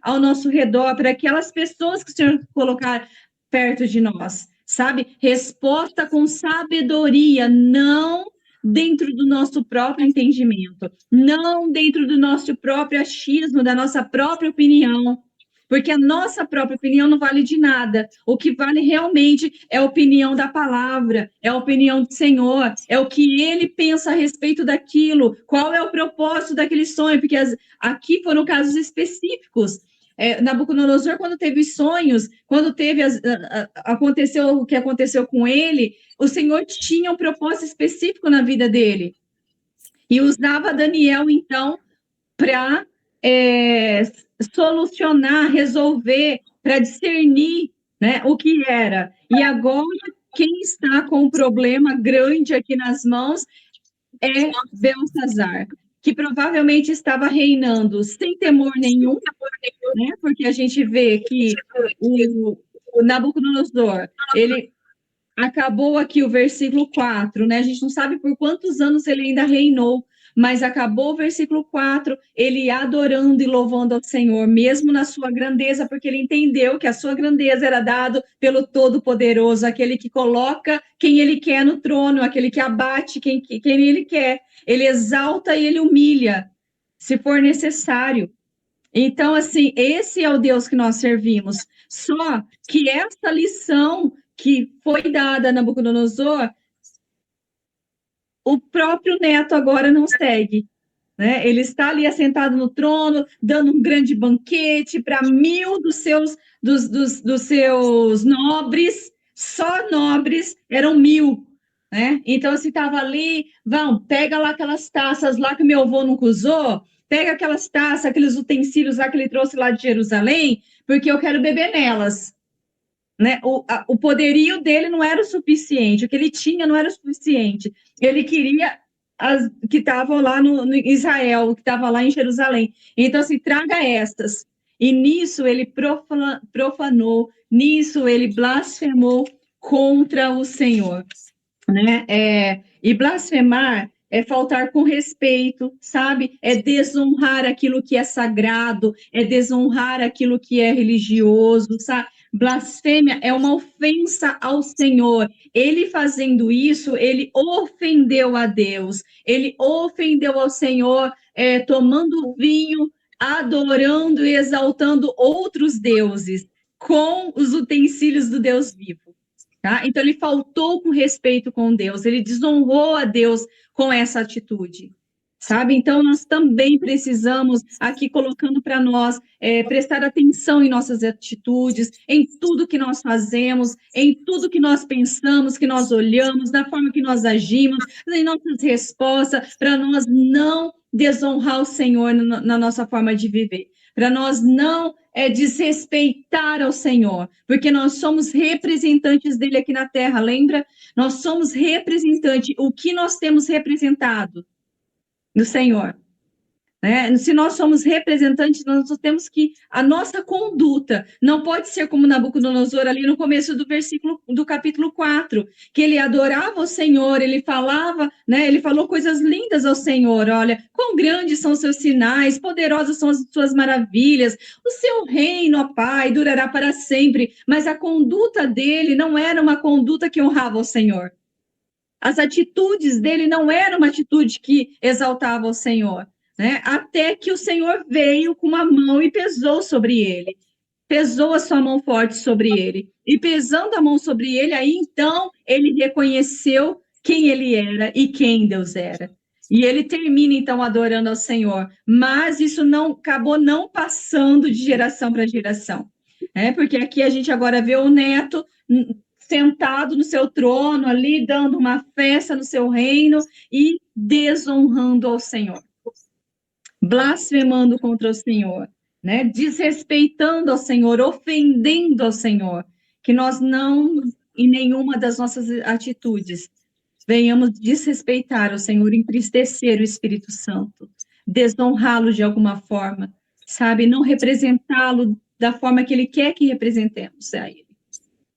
ao nosso redor, para aquelas pessoas que o Senhor colocar perto de nós, sabe? Resposta com sabedoria, não dentro do nosso próprio entendimento, não dentro do nosso próprio achismo, da nossa própria opinião, porque a nossa própria opinião não vale de nada. O que vale realmente é a opinião da palavra, é a opinião do Senhor, é o que ele pensa a respeito daquilo, qual é o propósito daquele sonho, porque aqui foram casos específicos. Nabucodonosor, quando teve sonhos, quando aconteceu o que aconteceu com ele, o Senhor tinha um propósito específico na vida dele. E usava Daniel, então, para solucionar, resolver, para discernir, né, o que era. E agora, quem está com um problema grande aqui nas mãos é Beltesazar, que provavelmente estava reinando sem temor nenhum, né, porque a gente vê que o Nabucodonosor, ele acabou aqui o versículo 4, né? A gente não sabe por quantos anos ele ainda reinou, mas acabou o versículo 4, ele adorando e louvando ao Senhor, mesmo na sua grandeza, porque ele entendeu que a sua grandeza era dado pelo Todo-Poderoso, aquele que coloca quem ele quer no trono, aquele que abate quem ele quer, ele exalta e ele humilha, se for necessário. Então, assim, esse é o Deus que nós servimos. Só que essa lição que foi dada a Nabucodonosor, o próprio neto agora não segue, né? Ele está ali assentado no trono, dando um grande banquete para 1000 dos seus nobres, só nobres eram 1000, né? Então, assim, estava ali, pega lá aquelas taças lá que meu avô nunca usou, pega aquelas taças, aqueles utensílios lá que ele trouxe lá de Jerusalém, porque eu quero beber nelas. Né? O poderio dele não era o suficiente, o que ele tinha não era o suficiente. Ele queria as que estavam lá no Israel, que estava lá em Jerusalém. Então, assim, traga estas. E nisso ele profanou, nisso ele blasfemou contra o Senhor. Né? E blasfemar é faltar com respeito, sabe? É desonrar aquilo que é sagrado, é desonrar aquilo que é religioso, sabe? Blasfêmia é uma ofensa ao Senhor. Ele fazendo isso, ele ofendeu a Deus. Ele ofendeu ao Senhor, tomando vinho, adorando e exaltando outros deuses com os utensílios do Deus vivo. Tá? Então, ele faltou com respeito com Deus, ele desonrou a Deus com essa atitude, sabe? Então, nós também precisamos, aqui colocando para nós, prestar atenção em nossas atitudes, em tudo que nós fazemos, em tudo que nós pensamos, que nós olhamos, na forma que nós agimos, em nossas respostas, para nós não desonrar o Senhor na nossa forma de viver, para nós não desrespeitar ao Senhor, porque nós somos representantes dele aqui na terra, lembra? Nós somos representantes, o que nós temos representado do Senhor. Né? Se nós somos representantes, nós temos que, a nossa conduta não pode ser como Nabucodonosor ali no começo do versículo, do capítulo 4, que ele adorava o Senhor, ele falava, né? Ele falou coisas lindas ao Senhor, olha, quão grandes são os seus sinais, poderosas são as suas maravilhas, o seu reino, ó Pai, durará para sempre, mas a conduta dele não era uma conduta que honrava o Senhor. As atitudes dele não eram uma atitude que exaltava o Senhor. Né? Até que o Senhor veio com uma mão e pesou sobre ele, pesou a sua mão forte sobre ele, e pesando a mão sobre ele, aí então ele reconheceu quem ele era e quem Deus era. E ele termina então adorando ao Senhor, mas isso não acabou não passando de geração para geração, né? Porque aqui a gente agora vê o neto sentado no seu trono ali, dando uma festa no seu reino e desonrando ao Senhor, blasfemando contra o Senhor, né? Desrespeitando ao Senhor, ofendendo ao Senhor, que nós não, em nenhuma das nossas atitudes, venhamos desrespeitar o Senhor, entristecer o Espírito Santo, desonrá-lo de alguma forma, sabe? Não representá-lo da forma que ele quer que representemos a ele.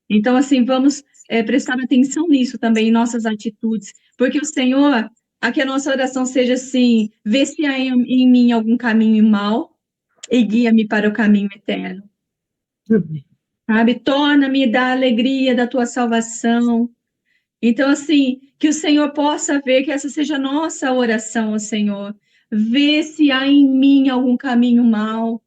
Então, assim, vamos prestar atenção nisso também, em nossas atitudes, porque o Senhor... que a nossa oração seja assim, vê se há em mim algum caminho mau e guia-me para o caminho eterno. Sabe? Torna-me da alegria da tua salvação. Então, assim, que o Senhor possa ver, que essa seja a nossa oração ao Senhor. Vê se há em mim algum caminho mau.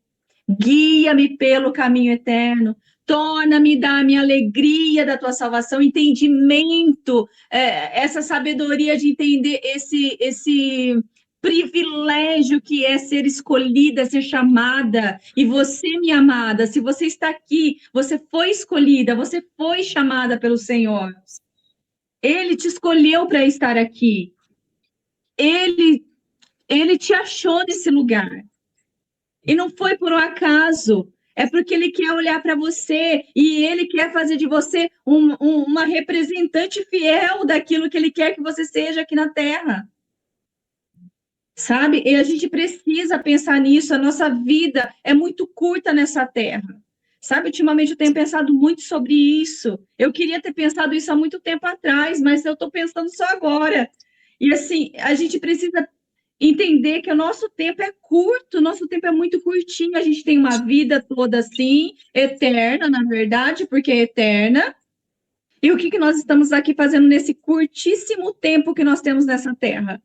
Guia-me pelo caminho eterno. Torna-me da minha alegria da tua salvação, entendimento, essa sabedoria de entender esse privilégio que é ser escolhida, ser chamada. E você, minha amada, se você está aqui, você foi escolhida, você foi chamada pelo Senhor. Ele te escolheu para estar aqui. Ele te achou nesse lugar. E não foi por um acaso. É porque ele quer olhar para você e ele quer fazer de você uma representante fiel daquilo que ele quer que você seja aqui na Terra. Sabe? E a gente precisa pensar nisso. A nossa vida é muito curta nessa Terra. Sabe? Ultimamente eu tenho pensado muito sobre isso. Eu queria ter pensado isso há muito tempo atrás, mas eu estou pensando só agora. E assim, a gente precisa entender que o nosso tempo é curto, o nosso tempo é muito curtinho, a gente tem uma vida toda assim, eterna, na verdade, porque é eterna. E o que nós estamos aqui fazendo nesse curtíssimo tempo que nós temos nessa terra?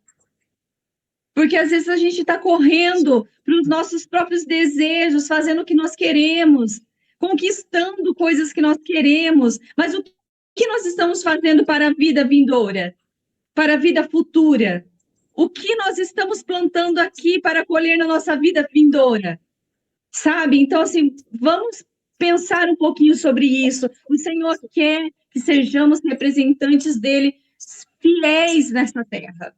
Porque às vezes a gente está correndo para os nossos próprios desejos, fazendo o que nós queremos, conquistando coisas que nós queremos, mas o que nós estamos fazendo para a vida vindoura, para a vida futura? O que nós estamos plantando aqui para colher na nossa vida vindoura? Sabe? Então, assim, vamos pensar um pouquinho sobre isso. O Senhor quer que sejamos representantes dele fiéis nessa terra.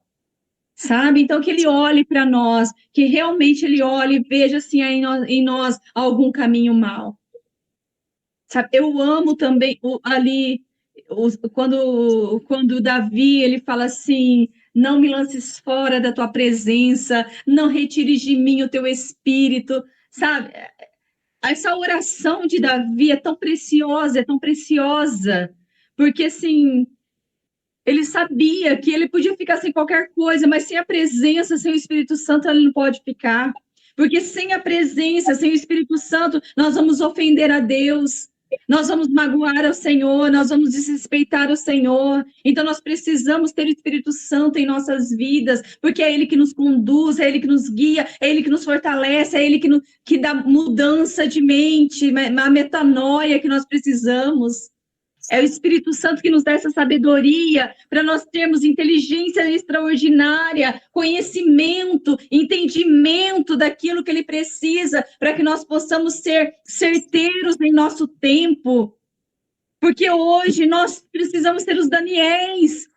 Sabe? Então, que ele olhe para nós, que realmente ele olhe e veja se há em nós algum caminho mau. Sabe? Eu amo também ali, quando Davi, ele fala assim... Não me lances fora da tua presença, não retires de mim o teu espírito, sabe? Essa oração de Davi é tão preciosa, porque assim, ele sabia que ele podia ficar sem qualquer coisa, mas sem a presença, sem o Espírito Santo, ele não pode ficar. Porque sem a presença, sem o Espírito Santo, nós vamos ofender a Deus. Nós vamos magoar ao Senhor, nós vamos desrespeitar o Senhor. Então, nós precisamos ter o Espírito Santo em nossas vidas, porque é Ele que nos conduz, é Ele que nos guia, é Ele que nos fortalece, é Ele que dá mudança de mente, a metanoia que nós precisamos. É o Espírito Santo que nos dá essa sabedoria para nós termos inteligência extraordinária, conhecimento, entendimento daquilo que Ele precisa, para que nós possamos ser certeiros em nosso tempo. Porque hoje nós precisamos ser os Daniéis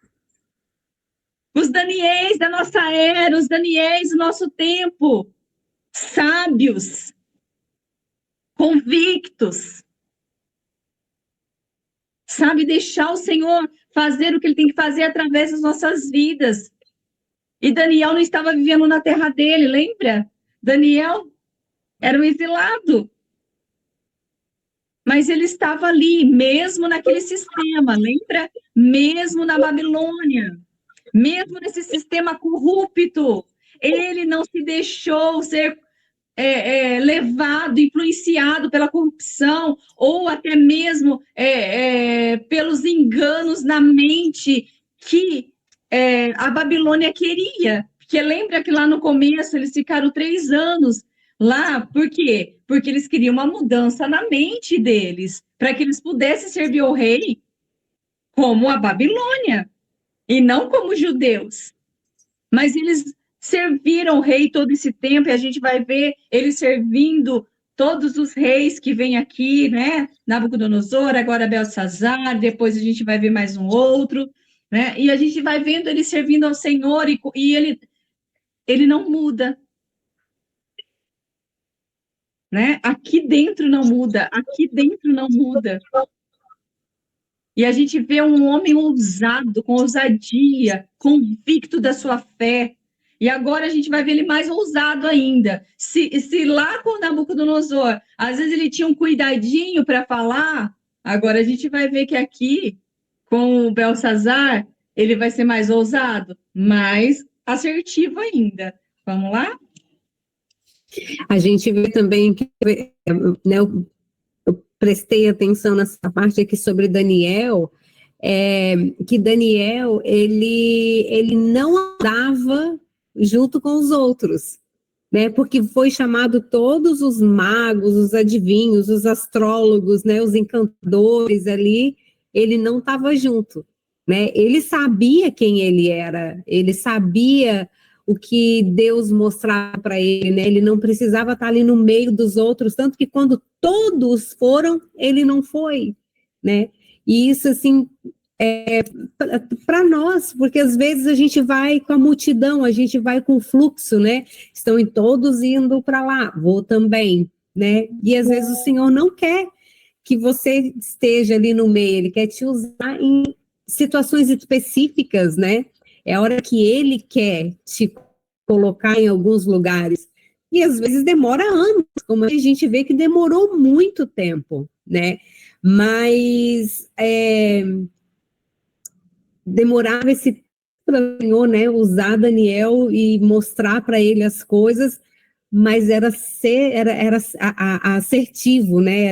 da nossa era, os Daniéis do nosso tempo, sábios, convictos. Sabe, deixar o Senhor fazer o que Ele tem que fazer através das nossas vidas. E Daniel não estava vivendo na terra dele, lembra? Daniel era um exilado. Mas ele estava ali, mesmo naquele sistema, lembra? Mesmo na Babilônia, mesmo nesse sistema corrupto, ele não se deixou ser levado, influenciado pela corrupção, ou até mesmo pelos enganos na mente que a Babilônia queria. Porque lembra que lá no começo eles ficaram 3 anos lá, por quê? Porque eles queriam uma mudança na mente deles, para que eles pudessem servir o rei como a Babilônia, e não como judeus. Mas eles serviram o rei todo esse tempo, e a gente vai ver eles servindo todos os reis que vêm aqui, né? Nabucodonosor, agora Belsazar, depois a gente vai ver mais um outro, né? E a gente vai vendo ele servindo ao Senhor, e ele não muda, né? Aqui dentro não muda, aqui dentro não muda. E a gente vê um homem ousado, com ousadia, convicto da sua fé. E agora a gente vai ver ele mais ousado ainda. Se lá com Nabucodonosor, às vezes ele tinha um cuidadinho para falar, agora a gente vai ver que aqui, com o Belsazar, ele vai ser mais ousado, mais assertivo ainda. Vamos lá? A gente vê também que, né, eu prestei atenção nessa parte aqui sobre Daniel, que Daniel, ele não andava junto com os outros, né, porque foi chamado todos os magos, os adivinhos, os astrólogos, né, os encantadores ali, ele não estava junto, né, ele sabia quem ele era, ele sabia o que Deus mostrava para ele, né? Ele não precisava estar ali no meio dos outros, tanto que quando todos foram, ele não foi, né? E isso, assim, para nós, porque às vezes a gente vai com a multidão, a gente vai com o fluxo, né? Estão todos indo para lá, vou também, né? E às vezes o Senhor não quer que você esteja ali no meio, Ele quer te usar em situações específicas, né? É a hora que Ele quer te colocar em alguns lugares. E às vezes demora anos, como a gente vê que demorou muito tempo, né? Mas demorava esse tempo para o Senhor, né, usar Daniel e mostrar para ele as coisas, mas era assertivo, né?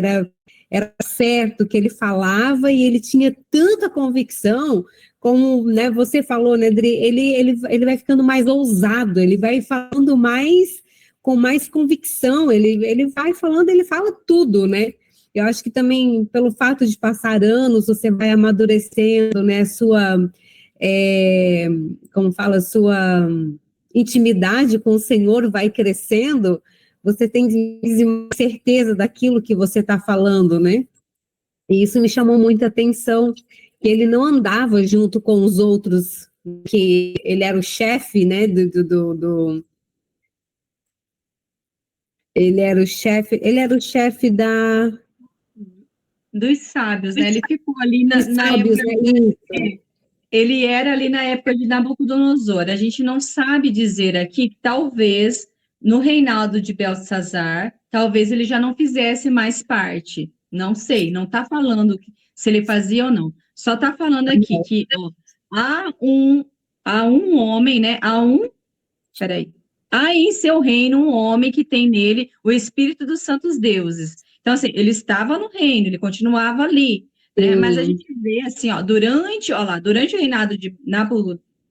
Era certo que ele falava e ele tinha tanta convicção, como, né, você falou, né, Dri, ele vai ficando mais ousado, ele vai falando mais, com mais convicção, ele vai falando, ele fala tudo, né? Eu acho que também, pelo fato de passar anos, você vai amadurecendo, né, como fala, sua intimidade com o Senhor vai crescendo, você tem certeza daquilo que você está falando, né? E isso me chamou muita atenção, que ele não andava junto com os outros, que ele era o chefe, né, ele era o chefe dos sábios, né? Ele ficou ali na sábios, época. né? Ele era ali na época de Nabucodonosor. A gente não sabe dizer aqui que talvez no reinado de Belsazar, talvez ele já não fizesse mais parte. Não sei, não está falando se ele fazia ou não. Só está falando aqui que ó, há um homem, né? Há em seu reino um homem que tem nele o espírito dos santos deuses. Então, assim, ele estava no reino, ele continuava ali, né? Mas a gente vê, assim, ó, durante o reinado de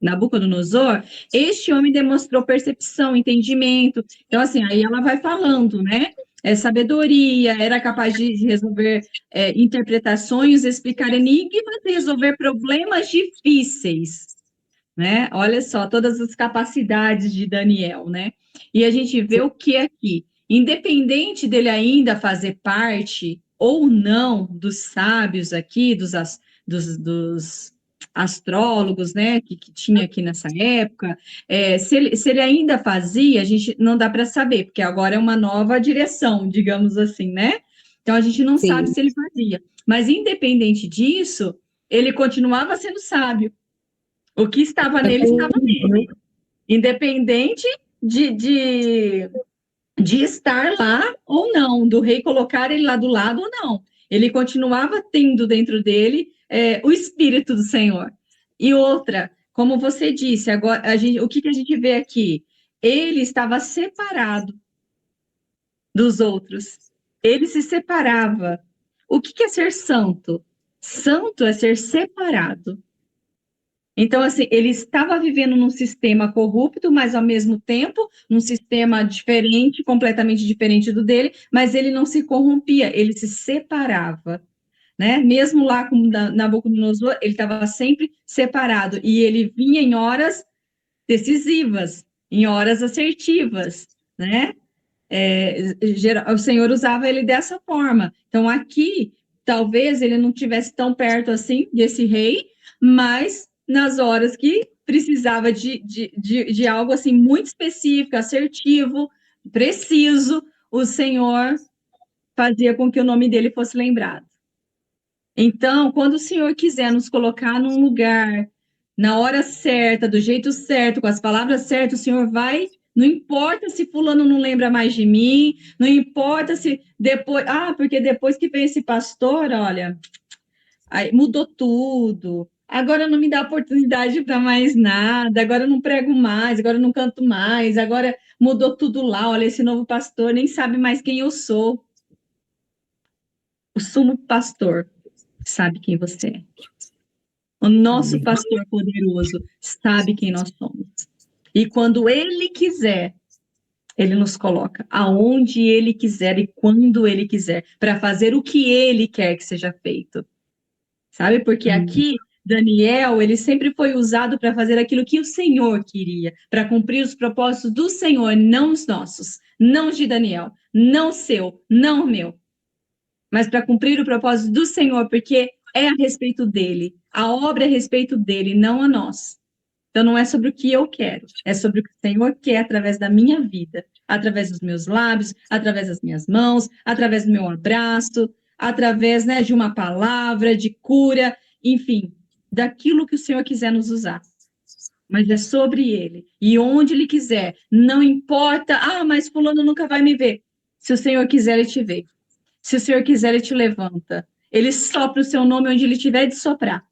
Nabucodonosor, este homem demonstrou percepção, entendimento. Então, assim, aí ela vai falando, né? Sabedoria, era capaz de resolver interpretar sonhos, explicar enigmas e resolver problemas difíceis, né? Olha só, todas as capacidades de Daniel, né? E a gente vê o que aqui? Independente dele ainda fazer parte ou não dos sábios aqui, dos astrólogos, né, que tinha aqui nessa época, se ele ainda fazia, a gente não dá para saber, porque agora é uma nova direção, digamos assim, né? Então a gente não sabe sim. se ele fazia. Mas independente disso, ele continuava sendo sábio. O que estava nele, estava nele. Independente de estar lá ou não, do rei colocar ele lá do lado ou não. Ele continuava tendo dentro dele o Espírito do Senhor. E outra, como você disse, agora o que a gente vê aqui? Ele estava separado dos outros. Ele se separava. O que é ser santo? Santo é ser separado. Então, assim, ele estava vivendo num sistema corrupto, mas ao mesmo tempo num sistema diferente, completamente diferente do dele, mas ele não se corrompia, ele se separava, né? Mesmo lá com Nabucodonosor, ele estava sempre separado e ele vinha em horas decisivas, em horas assertivas, né? O Senhor usava ele dessa forma. Então, aqui, talvez ele não tivesse tão perto assim desse rei, mas nas horas que precisava de algo assim muito específico, assertivo, preciso, o Senhor fazia com que o nome dele fosse lembrado. Então, quando o Senhor quiser nos colocar num lugar, na hora certa, do jeito certo, com as palavras certas, o Senhor vai. Não importa se fulano não lembra mais de mim, não importa se depois. Ah, porque depois que veio esse pastor, olha, aí mudou tudo. Agora não me dá oportunidade para mais nada, agora eu não prego mais, agora eu não canto mais, agora mudou tudo lá. Olha, esse novo pastor nem sabe mais quem eu sou. O sumo pastor sabe quem você é. O nosso pastor poderoso sabe quem nós somos. E quando ele quiser, ele nos coloca aonde ele quiser e quando ele quiser, para fazer o que ele quer que seja feito. Sabe? Porque aqui, Daniel, ele sempre foi usado para fazer aquilo que o Senhor queria, para cumprir os propósitos do Senhor, não os nossos, não os de Daniel, não seu, não meu, mas para cumprir o propósito do Senhor, porque é a respeito dele, a obra é a respeito dele, não a nós. Então, não é sobre o que eu quero, é sobre o que o Senhor quer através da minha vida, através dos meus lábios, através das minhas mãos, através do meu abraço, através, né, de uma palavra de cura, enfim, daquilo que o Senhor quiser nos usar. Mas é sobre Ele. E onde Ele quiser, não importa, mas fulano nunca vai me ver. Se o Senhor quiser, Ele te vê. Se o Senhor quiser, Ele te levanta. Ele sopra o seu nome onde Ele tiver de soprar.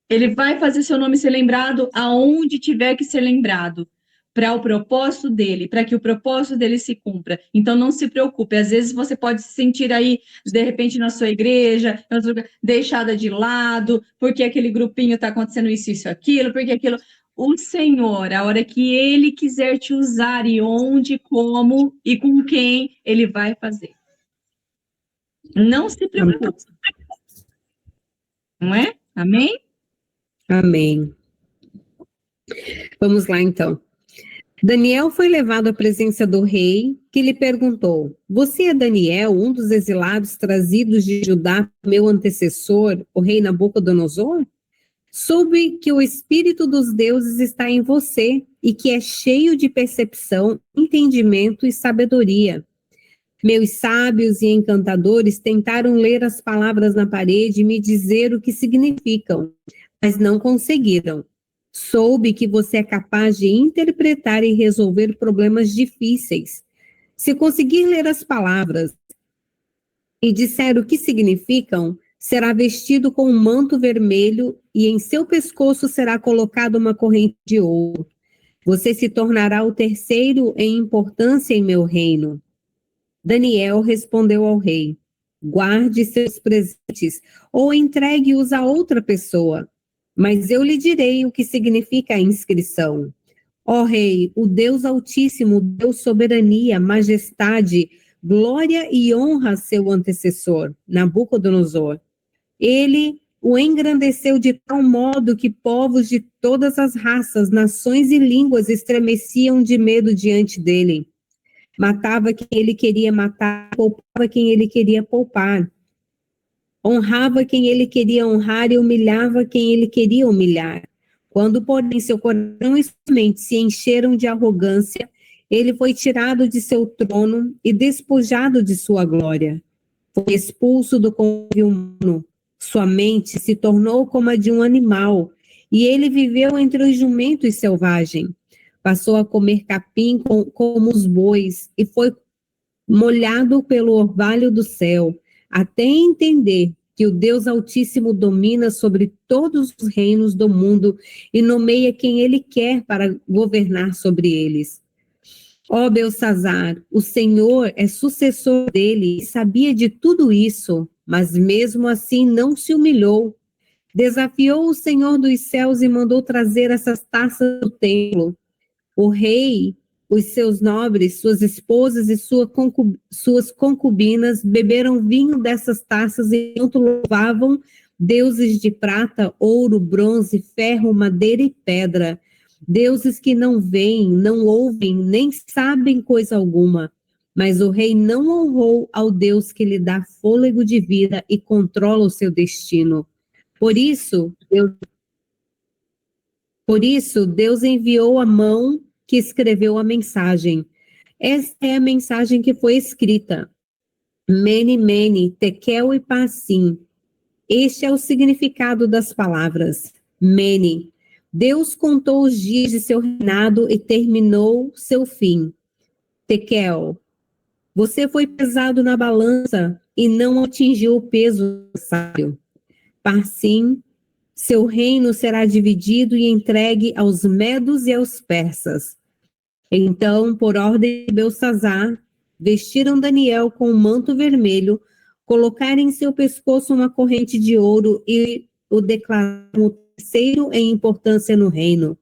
Ele vai fazer seu nome ser lembrado aonde tiver que ser lembrado, para o propósito dele, para que o propósito dele se cumpra. Então, não se preocupe. Às vezes você pode se sentir aí, de repente, na sua igreja, deixada de lado, porque aquele grupinho está acontecendo isso, aquilo, porque aquilo. O Senhor, a hora que Ele quiser te usar, e onde, como e com quem, Ele vai fazer. Não se preocupe. Não é? Amém? Amém. Vamos lá, então. Daniel foi levado à presença do rei, que lhe perguntou: Você é Daniel, um dos exilados trazidos de Judá, meu antecessor, o rei Nabucodonosor? Soube que o Espírito dos deuses está em você e que é cheio de percepção, entendimento e sabedoria. Meus sábios e encantadores tentaram ler as palavras na parede e me dizer o que significam, mas não conseguiram. Soube que você é capaz de interpretar e resolver problemas difíceis. Se conseguir ler as palavras e disser o que significam, será vestido com um manto vermelho e em seu pescoço será colocada uma corrente de ouro. Você se tornará o terceiro em importância em meu reino. Daniel respondeu ao rei: guarde seus presentes ou entregue-os a outra pessoa, mas eu lhe direi o que significa a inscrição. Ó rei, o Deus Altíssimo deu soberania, majestade, glória e honra a seu antecessor, Nabucodonosor. Ele o engrandeceu de tal modo que povos de todas as raças, nações e línguas estremeciam de medo diante dele. Matava quem ele queria matar, poupava quem ele queria poupar. Honrava quem ele queria honrar e humilhava quem ele queria humilhar. Quando, porém, seu coração e sua mente se encheram de arrogância, ele foi tirado de seu trono e despojado de sua glória. Foi expulso do convívio humano. Sua mente se tornou como a de um animal, e ele viveu entre os jumentos selvagens. Passou a comer capim como os bois, e foi molhado pelo orvalho do céu, até entender que o Deus Altíssimo domina sobre todos os reinos do mundo e nomeia quem ele quer para governar sobre eles. Ó Belsazar, o Senhor é sucessor dele e sabia de tudo isso, mas mesmo assim não se humilhou. Desafiou o Senhor dos céus e mandou trazer essas taças do templo. O rei, os seus nobres, suas esposas e suas concubinas beberam vinho dessas taças enquanto louvavam deuses de prata, ouro, bronze, ferro, madeira e pedra, deuses que não veem, não ouvem, nem sabem coisa alguma. Mas o rei não honrou ao Deus que lhe dá fôlego de vida e controla o seu destino. Por isso, Deus enviou a mão que escreveu a mensagem. Esta é a mensagem que foi escrita. Mene, mene, tekel e parsim. Este é o significado das palavras. Mene. Deus contou os dias de seu reinado e terminou seu fim. Tekel. Você foi pesado na balança e não atingiu o peso necessário. Parsim. Seu reino será dividido e entregue aos medos e aos persas. Então, por ordem de Belsazar, vestiram Daniel com um manto vermelho, colocaram em seu pescoço uma corrente de ouro e o declararam o terceiro em importância no reino.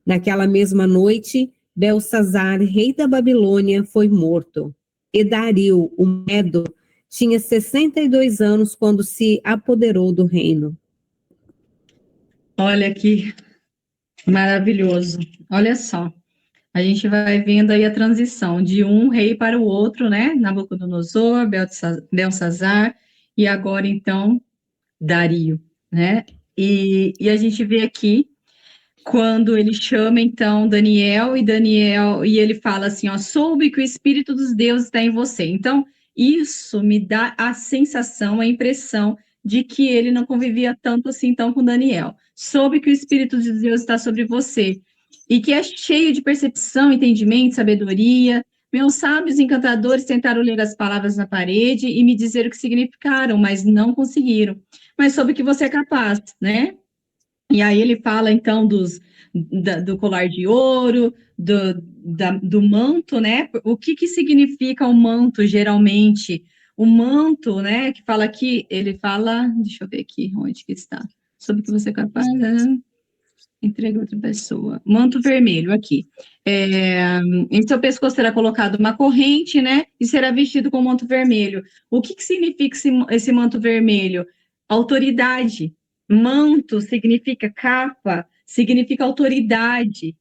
Naquela mesma noite, Belsazar, rei da Babilônia, foi morto. E Dario, o Medo, tinha 62 anos quando se apoderou do reino. Olha que maravilhoso. Olha só. A gente vai vendo aí a transição de um rei para o outro, né? Nabucodonosor, Belsazar, e agora, então, Dario, né? E a gente vê aqui, quando ele chama, então, Daniel, e ele fala assim, ó, soube que o Espírito dos deuses está em você. Então, isso me dá a sensação, a impressão de que ele não convivia tanto assim, então, com Daniel. Soube que o Espírito de Deus está sobre você e que é cheio de percepção, entendimento, sabedoria. Meus sábios encantadores tentaram ler as palavras na parede e me dizer o que significaram, mas não conseguiram. Mas soube que você é capaz, né? E aí ele fala, então, do colar de ouro, do manto, né? O que significa o manto, geralmente? O manto, né, que fala aqui, ele fala, deixa eu ver aqui, onde que está? Sobre o que você é capaz, né? Entrega outra pessoa. Manto vermelho, aqui. Em seu pescoço será colocado uma corrente, né? E será vestido com manto vermelho. O que significa esse manto vermelho? Autoridade. Manto significa capa, significa autoridade,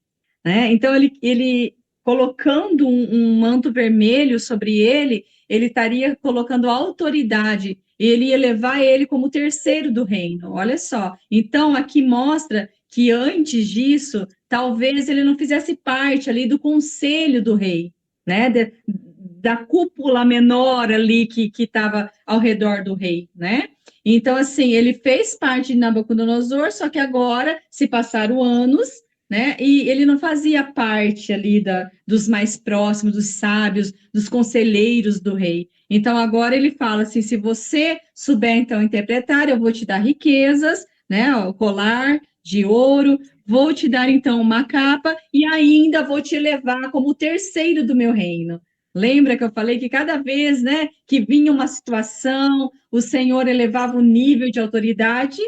né? Então, ele colocando um manto vermelho sobre ele, ele estaria colocando autoridade. Ele ia levar ele como terceiro do reino. Olha só. Então, aqui mostra que antes disso, talvez ele não fizesse parte ali do conselho do rei, né? Da cúpula menor ali que estava ao redor do rei, né? Então, assim, ele fez parte de Nabucodonosor, só que agora se passaram anos, né? E ele não fazia parte ali dos mais próximos, dos sábios, dos conselheiros do rei. Então, agora ele fala assim: se você souber, então, interpretar, eu vou te dar riquezas, né? O colar de ouro, vou te dar então uma capa e ainda vou te levar como terceiro do meu reino. Lembra que eu falei que cada vez, né, que vinha uma situação, o Senhor elevava o nível de autoridade?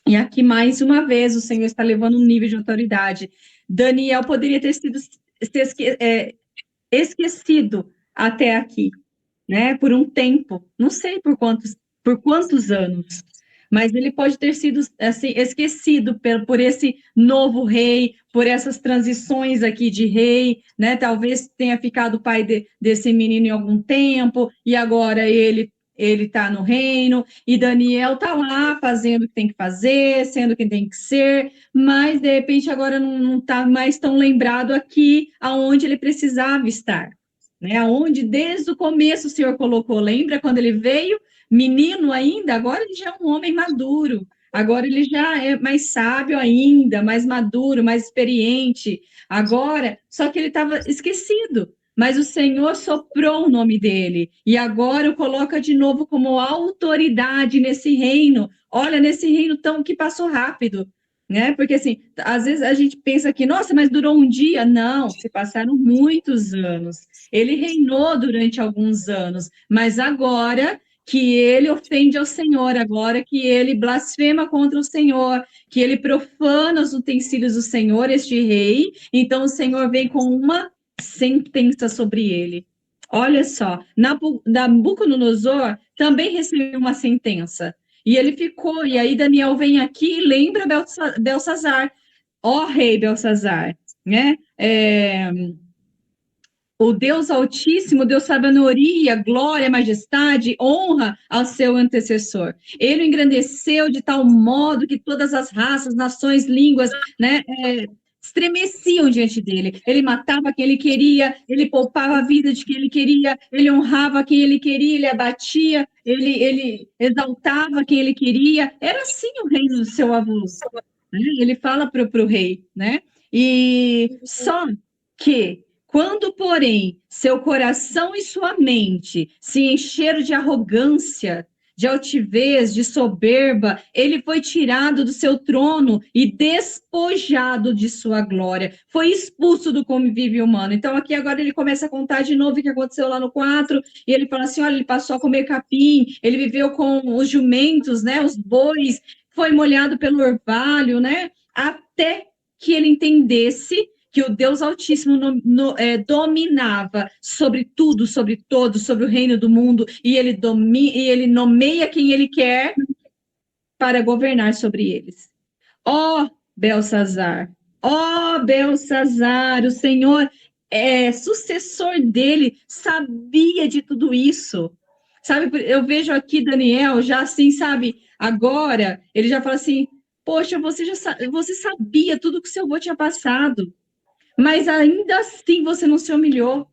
E aqui, mais uma vez, o Senhor está levando um nível de autoridade. Daniel poderia ter sido esquecido até aqui, né? Por um tempo, não sei por quantos anos, mas ele pode ter sido assim, esquecido por esse novo rei, por essas transições aqui de rei, né? Talvez tenha ficado pai desse menino em algum tempo, e agora ele está no reino, e Daniel está lá fazendo o que tem que fazer, sendo quem tem que ser, mas de repente agora não está mais tão lembrado aqui aonde ele precisava estar, né? Aonde desde o começo o Senhor colocou. Lembra quando ele veio, menino ainda? Agora ele já é um homem maduro. Agora ele já é mais sábio ainda, mais maduro, mais experiente. Agora, só que ele estava esquecido. Mas o Senhor soprou o nome dele e agora o coloca de novo como autoridade nesse reino. Olha, nesse reino tão que passou rápido, né? Porque assim, às vezes a gente pensa que, nossa, mas durou um dia. Não, se passaram muitos anos. Ele reinou durante alguns anos, mas agora que ele ofende ao Senhor, agora que ele blasfema contra o Senhor, que ele profana os utensílios do Senhor, este rei, então o Senhor vem com uma sentença sobre ele. Olha só, Nabucodonosor também recebeu uma sentença. E ele ficou, e aí Daniel vem aqui e lembra Belsazar, ó rei Belsazar, né? O Deus Altíssimo deu sabedoria, glória, majestade, honra ao seu antecessor. Ele o engrandeceu de tal modo que todas as raças, nações, línguas, né, estremeciam diante dele. Ele matava quem ele queria, ele poupava a vida de quem ele queria, ele honrava quem ele queria, ele abatia, ele exaltava quem ele queria. Era assim o reino do seu avô. Né? Ele fala para o rei, né? E só que quando, porém, seu coração e sua mente se encheram de arrogância, de altivez, de soberba, ele foi tirado do seu trono e despojado de sua glória. Foi expulso do convívio humano. Então, aqui agora ele começa a contar de novo o que aconteceu lá no 4, e ele fala assim: olha, ele passou a comer capim, ele viveu com os jumentos, né, os bois, foi molhado pelo orvalho, né, até que ele entendesse que o Deus Altíssimo dominava sobre tudo, sobre todos, sobre o reino do mundo, e ele nomeia quem ele quer para governar sobre eles. Ó Belsazar, o Senhor sucessor dele, sabia de tudo isso. Sabe, eu vejo aqui Daniel já assim, sabe, agora ele já fala assim: poxa, você sabia tudo que o seu avô tinha passado, mas ainda assim você não se humilhou.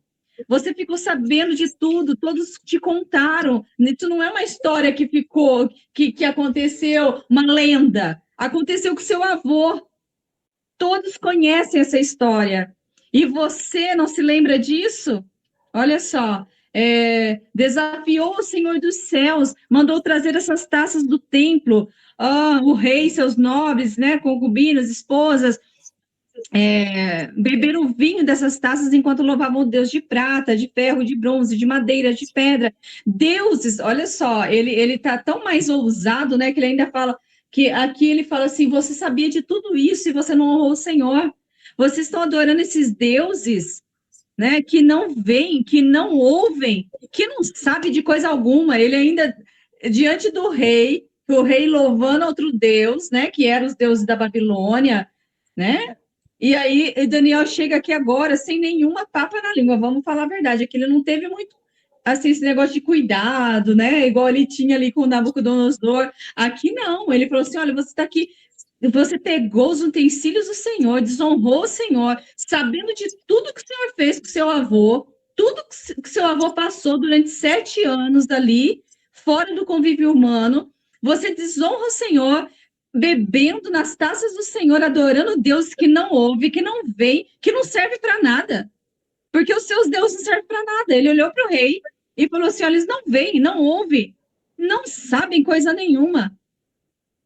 Você ficou sabendo de tudo, todos te contaram. Isso não é uma história que ficou, que aconteceu, uma lenda. Aconteceu com seu avô. Todos conhecem essa história. E você não se lembra disso? Olha só, desafiou o Senhor dos céus, mandou trazer essas taças do templo, o rei, seus nobres, né, concubinas, esposas, beberam o vinho dessas taças enquanto louvavam o Deus de prata, de ferro, de bronze, de madeira, de pedra. Deuses, olha só, ele tá tão mais ousado, né, que ele ainda fala que aqui ele fala assim: você sabia de tudo isso e você não honrou o Senhor. Vocês estão adorando esses deuses, né, que não veem, que não ouvem, que não sabe de coisa alguma. Ele ainda diante do rei, o rei louvando outro deus, né, que eram os deuses da Babilônia, né? E aí, Daniel chega aqui agora sem nenhuma papa na língua, vamos falar a verdade, é que ele não teve muito, assim, esse negócio de cuidado, né, igual ele tinha ali com o Nabucodonosor. Aqui não, ele falou assim: olha, você está aqui, você pegou os utensílios do Senhor, desonrou o Senhor, sabendo de tudo que o Senhor fez com seu avô, tudo que seu avô passou durante 7 anos dali, fora do convívio humano, você desonra o Senhor, bebendo nas taças do Senhor, adorando Deus que não ouve, que não vem, que não serve para nada. Porque os seus deuses não servem para nada. Ele olhou para o rei e falou assim: olha, eles não veem, não ouvem, não sabem coisa nenhuma.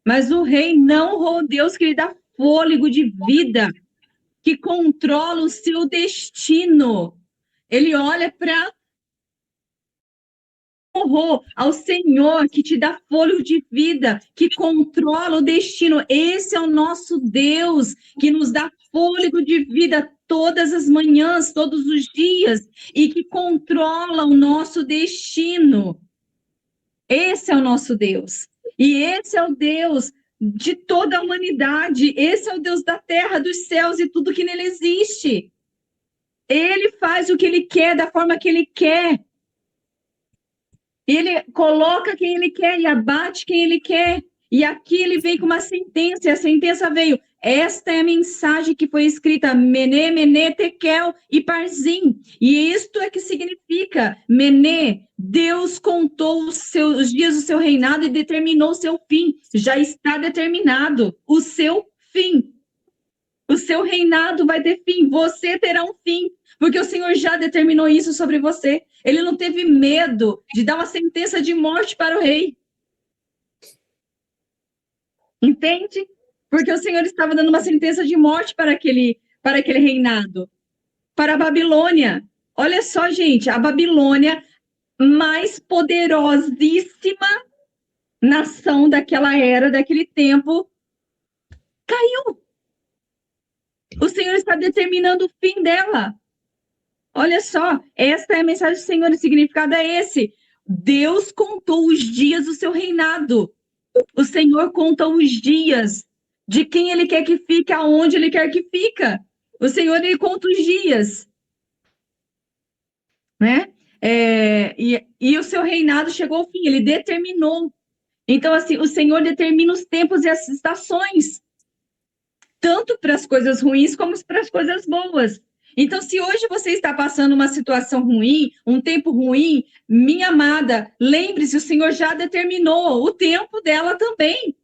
Mas o rei não honrou Deus que lhe dá fôlego de vida, que controla o seu destino, Ele olha para ao Senhor que te dá fôlego de vida, que controla o destino. Esse é o nosso Deus, que nos dá fôlego de vida todas as manhãs, todos os dias, e que controla o nosso destino. Esse é o nosso Deus. E esse é o Deus de toda a humanidade. Esse é o Deus da terra, dos céus e tudo que nele existe. Ele faz o que ele quer, da forma que ele quer. Ele coloca quem ele quer e abate quem ele quer. E aqui ele veio com uma sentença, e a sentença veio: esta é a mensagem que foi escrita, Mené, Mené, Tekel e Parzim. E isto é que significa, Mené, Deus contou os dias do seu reinado e determinou o seu fim. Já está determinado o seu fim. O seu reinado vai ter fim, você terá um fim, porque o Senhor já determinou isso sobre você. Ele não teve medo de dar uma sentença de morte para o rei. Entende? Porque o Senhor estava dando uma sentença de morte para aquele reinado, para a Babilônia. Olha só, gente, a Babilônia, mais poderosíssima nação daquela era, daquele tempo, caiu. O Senhor está determinando o fim dela. Olha só, esta é a mensagem do Senhor, o significado é esse. Deus contou os dias do seu reinado. O Senhor conta os dias de quem Ele quer que fique, aonde Ele quer que fica. O Senhor, Ele conta os dias. Né? E o seu reinado chegou ao fim, Ele determinou. Então, assim, o Senhor determina os tempos e as estações, tanto para as coisas ruins como para as coisas boas. Então, se hoje você está passando uma situação ruim, um tempo ruim, minha amada, lembre-se, o Senhor já determinou o tempo dela também.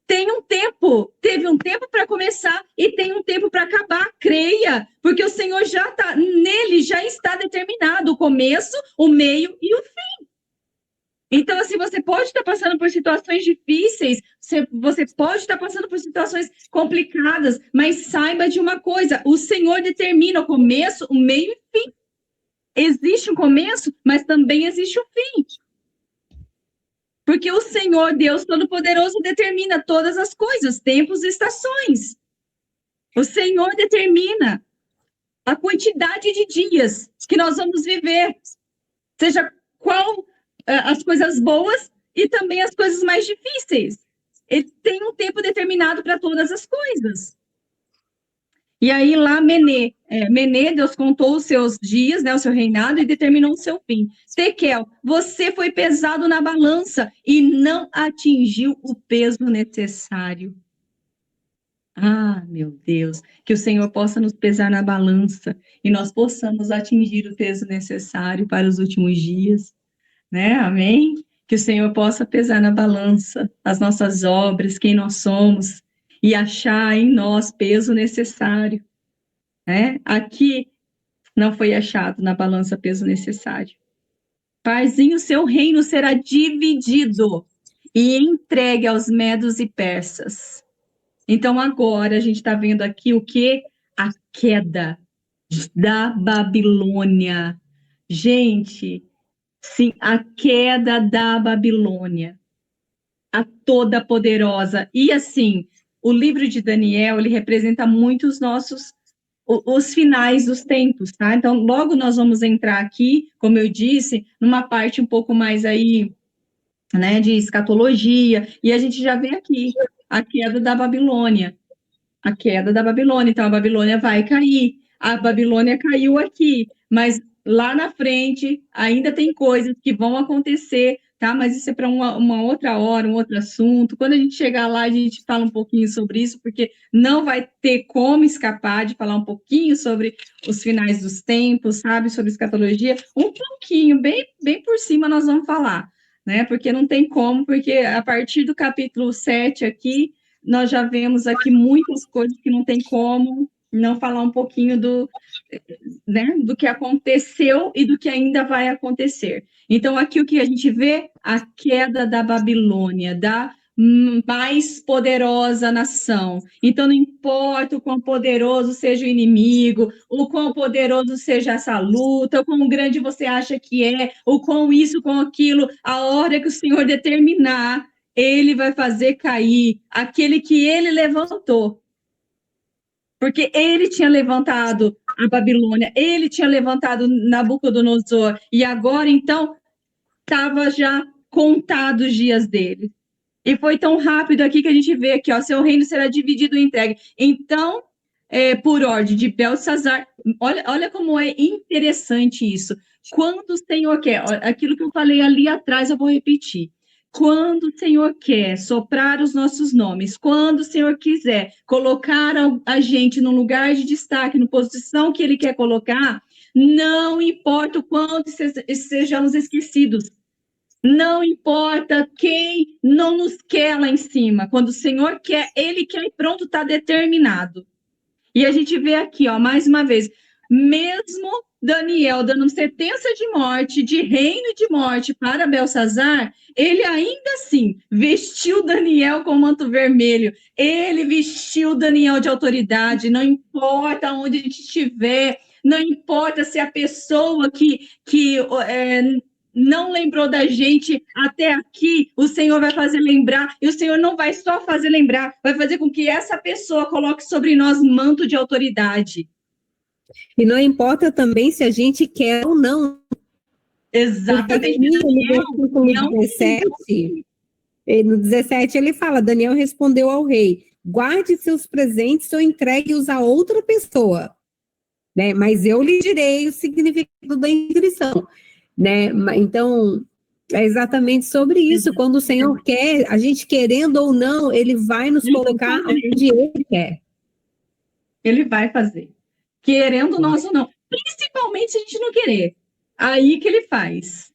Tem um tempo, teve um tempo para começar e tem um tempo para acabar, creia, porque o Senhor já está, nele já está determinado o começo, o meio e o fim. Então, assim, você pode estar passando por situações difíceis, você pode estar passando por situações complicadas, mas saiba de uma coisa: o Senhor determina o começo, o meio e o fim. Existe um começo, mas também existe um fim. Porque o Senhor, Deus Todo-Poderoso, determina todas as coisas, tempos e estações. O Senhor determina a quantidade de dias que nós vamos viver, seja qual as coisas boas e também as coisas mais difíceis. Ele tem um tempo determinado para todas as coisas. E aí lá, Mené, Deus contou os seus dias, né, o seu reinado, e determinou o seu fim. Tekel, você foi pesado na balança e não atingiu o peso necessário. Ah, meu Deus, que o Senhor possa nos pesar na balança e nós possamos atingir o peso necessário para os últimos dias, né? Amém? Que o Senhor possa pesar na balança as nossas obras, quem nós somos, e achar em nós peso necessário, né? Aqui não foi achado na balança peso necessário. Parzinho, seu reino será dividido e entregue aos medos e persas. Então, agora a gente está vendo aqui o que? A queda da Babilônia. Gente, sim, a queda da Babilônia, a toda poderosa. E assim, o livro de Daniel, ele representa muito os finais dos tempos, tá? Então, logo nós vamos entrar aqui, como eu disse, numa parte um pouco mais aí, né, de escatologia, e a gente já vê aqui a queda da Babilônia. A queda da Babilônia. Então, a Babilônia vai cair. A Babilônia caiu aqui, mas lá na frente ainda tem coisas que vão acontecer, tá? Mas isso é para uma outra hora, um outro assunto. Quando a gente chegar lá, a gente fala um pouquinho sobre isso, porque não vai ter como escapar de falar um pouquinho sobre os finais dos tempos, sabe? Sobre escatologia. Um pouquinho, bem, bem por cima nós vamos falar, né? Porque não tem como, porque a partir do capítulo 7 aqui, nós já vemos aqui muitas coisas que não tem como não falar um pouquinho né, do que aconteceu e do que ainda vai acontecer. Então, aqui o que a gente vê? A queda da Babilônia, da mais poderosa nação. Então, não importa o quão poderoso seja o inimigo, o quão poderoso seja essa luta, o quão grande você acha que é, o quão isso, quão aquilo, a hora que o Senhor determinar, ele vai fazer cair aquele que ele levantou. Porque ele tinha levantado a Babilônia, ele tinha levantado Nabucodonosor, e agora, então, estava já contado os dias dele. E foi tão rápido aqui que a gente vê aqui, ó, seu reino será dividido e entregue. Então, por ordem de Belsazar, olha como é interessante isso. Quando o Senhor quer, aquilo que eu falei ali atrás, eu vou repetir. Quando o Senhor quer soprar os nossos nomes, quando o Senhor quiser colocar a gente num lugar de destaque, na posição que Ele quer colocar, não importa o quanto sejamos esquecidos, não importa quem não nos quer lá em cima. Quando o Senhor quer, Ele quer e pronto, está determinado. E a gente vê aqui, ó, mais uma vez, mesmo Daniel dando sentença de morte, de reino de morte para Belsazar, ele ainda assim vestiu Daniel com manto vermelho, ele vestiu Daniel de autoridade, não importa onde a gente estiver, não importa se a pessoa que não lembrou da gente até aqui, o Senhor vai fazer lembrar, e o Senhor não vai só fazer lembrar, vai fazer com que essa pessoa coloque sobre nós manto de autoridade. E não importa também se a gente quer ou não. Exatamente. No 17 ele fala, Daniel respondeu ao rei, guarde seus presentes ou entregue-os a outra pessoa, né? Mas eu lhe direi o significado da inscrição, né? Então, é exatamente sobre isso. Quando o Senhor quer, a gente querendo ou não, Ele vai nos colocar onde Ele quer. Ele vai fazer. Querendo nós ou não. Principalmente se a gente não querer. Aí que Ele faz.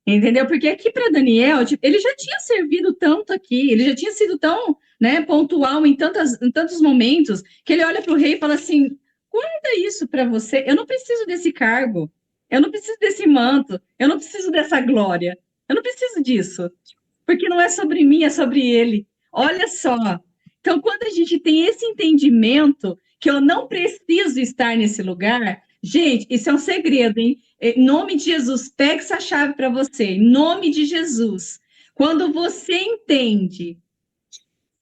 Entendeu? Porque aqui para Daniel, tipo, ele já tinha servido tanto aqui, ele já tinha sido tão, né, pontual em tantos momentos, que ele olha para o rei e fala assim, guarda isso para você, eu não preciso desse cargo, eu não preciso desse manto, eu não preciso dessa glória, eu não preciso disso, porque não é sobre mim, é sobre ele. Olha só. Então, quando a gente tem esse entendimento que eu não preciso estar nesse lugar, gente, isso é um segredo, hein? Em nome de Jesus, pegue essa chave para você, em nome de Jesus. Quando você entende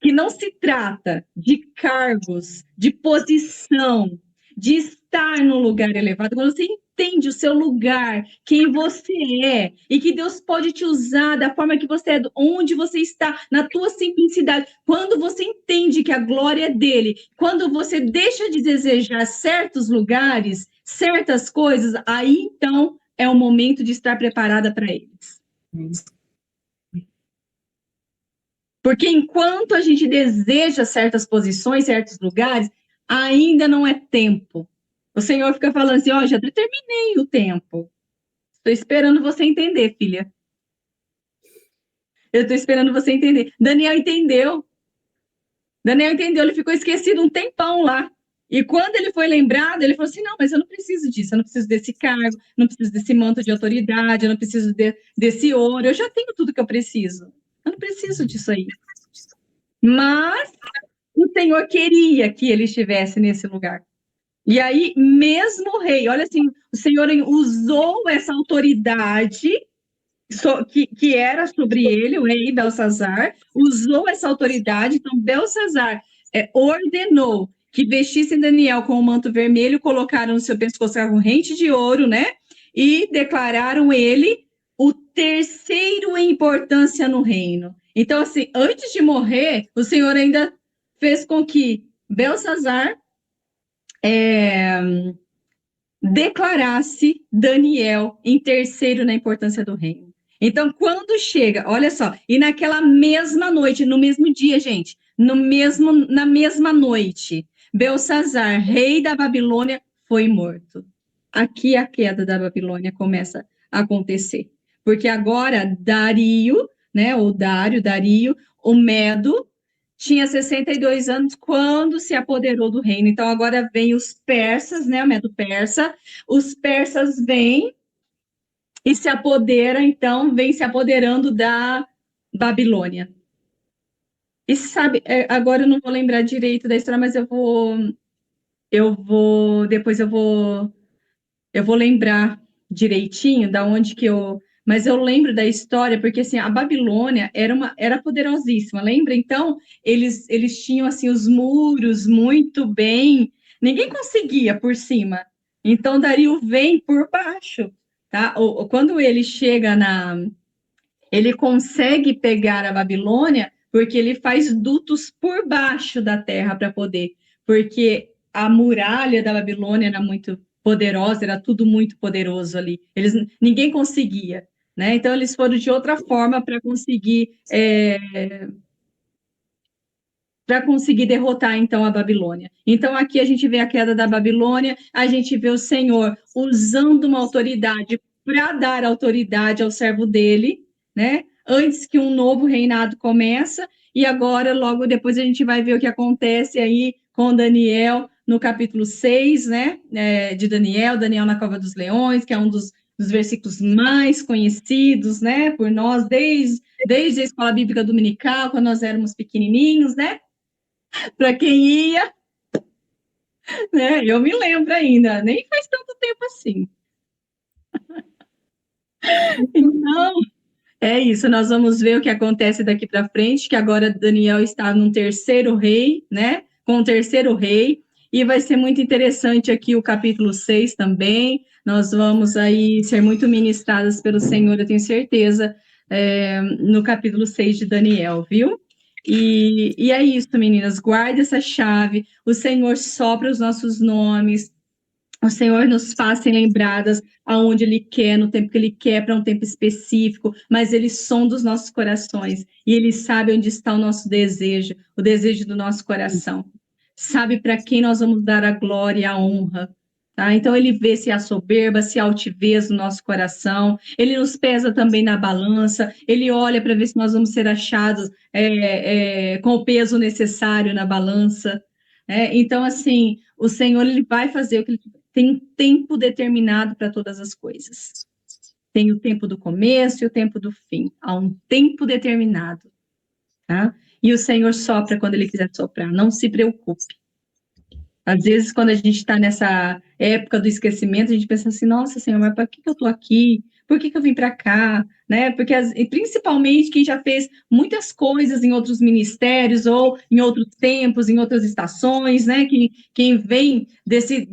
que não se trata de cargos, de posição, de estar num lugar elevado, quando você entende o seu lugar, quem você é, e que Deus pode te usar da forma que você é, onde você está, na tua simplicidade, quando você entende que a glória é dele, quando você deixa de desejar certos lugares, certas coisas, aí então é o momento de estar preparada para eles. Porque enquanto a gente deseja certas posições, certos lugares, ainda não é tempo. O Senhor fica falando assim, ó, já determinei o tempo. Estou esperando você entender, filha. Eu estou esperando você entender. Daniel entendeu. Daniel entendeu, ele ficou esquecido um tempão lá. E quando ele foi lembrado, ele falou assim, não, mas eu não preciso disso, eu não preciso desse cargo, não preciso desse manto de autoridade, eu não preciso desse ouro, eu já tenho tudo que eu preciso. Eu não preciso disso aí. Mas o Senhor queria que ele estivesse nesse lugar. E aí, mesmo o rei, olha assim, o Senhor usou essa autoridade que era sobre ele, o rei Belsazar, usou essa autoridade, então Belsazar ordenou que vestissem Daniel com o manto vermelho, colocaram no seu pescoço a corrente de ouro, né? E declararam ele o terceiro em importância no reino. Então, assim, antes de morrer, o Senhor ainda fez com que Belsazar declarasse Daniel em terceiro na importância do reino. Então, quando chega, olha só, e naquela mesma noite, no mesmo dia, gente, na mesma noite, Belsazar, rei da Babilônia, foi morto. Aqui a queda da Babilônia começa a acontecer. Porque agora Dario, né, ou Dario, o Medo, tinha 62 anos quando se apoderou do reino. Então, agora vem os persas, né, o Medo persa, os persas vêm e se apodera, então, vem se apoderando da Babilônia. E sabe, agora eu não vou lembrar direito da história, mas depois eu vou lembrar direitinho da onde que mas eu lembro da história, porque assim, a Babilônia era poderosíssima, lembra? Então, eles tinham assim os muros muito bem, ninguém conseguia por cima. Então, Dario vem por baixo, tá? Quando ele chega ele consegue pegar a Babilônia porque ele faz dutos por baixo da terra para poder, porque a muralha da Babilônia era muito poderosa, era tudo muito poderoso ali. Ninguém conseguia, né? Então eles foram de outra forma para conseguir derrotar então a Babilônia. Então aqui a gente vê a queda da Babilônia, a gente vê o Senhor usando uma autoridade para dar autoridade ao servo dele, né? Antes que um novo reinado começa, e agora logo depois a gente vai ver o que acontece aí com Daniel no capítulo 6, né? De Daniel na Cova dos Leões, que é um dos versículos mais conhecidos, né? Por nós desde a escola bíblica dominical, quando nós éramos pequenininhos, né? Para quem ia, né? Eu me lembro ainda, nem faz tanto tempo assim. Então, é isso, nós vamos ver o que acontece daqui para frente, que agora Daniel está num terceiro rei, né? Com o terceiro rei, e vai ser muito interessante aqui o capítulo 6 também. Nós vamos aí ser muito ministradas pelo Senhor, eu tenho certeza, no capítulo 6 de Daniel, viu? E é isso, meninas, guarde essa chave, o Senhor sopra os nossos nomes, o Senhor nos faz ser lembradas aonde Ele quer, no tempo que Ele quer, para um tempo específico, mas Ele sonda os nossos corações, e Ele sabe onde está o nosso desejo, o desejo do nosso coração. Sabe para quem nós vamos dar a glória e a honra. Tá? Então, Ele vê se há soberba, se há altivez no nosso coração, Ele nos pesa também na balança, Ele olha para ver se nós vamos ser achados com o peso necessário na balança. Então, assim, o Senhor ele vai fazer o que Ele tem um tempo determinado para todas as coisas. Tem o tempo do começo e o tempo do fim. Há um tempo determinado, tá? E o Senhor sopra quando Ele quiser soprar. Não se preocupe. Às vezes, quando a gente está nessa época do esquecimento, a gente pensa assim, nossa, Senhor, mas para que eu estou aqui? Por que eu vim para cá? Né? Porque, principalmente, quem já fez muitas coisas em outros ministérios ou em outros tempos, em outras estações, né? Quem vem desse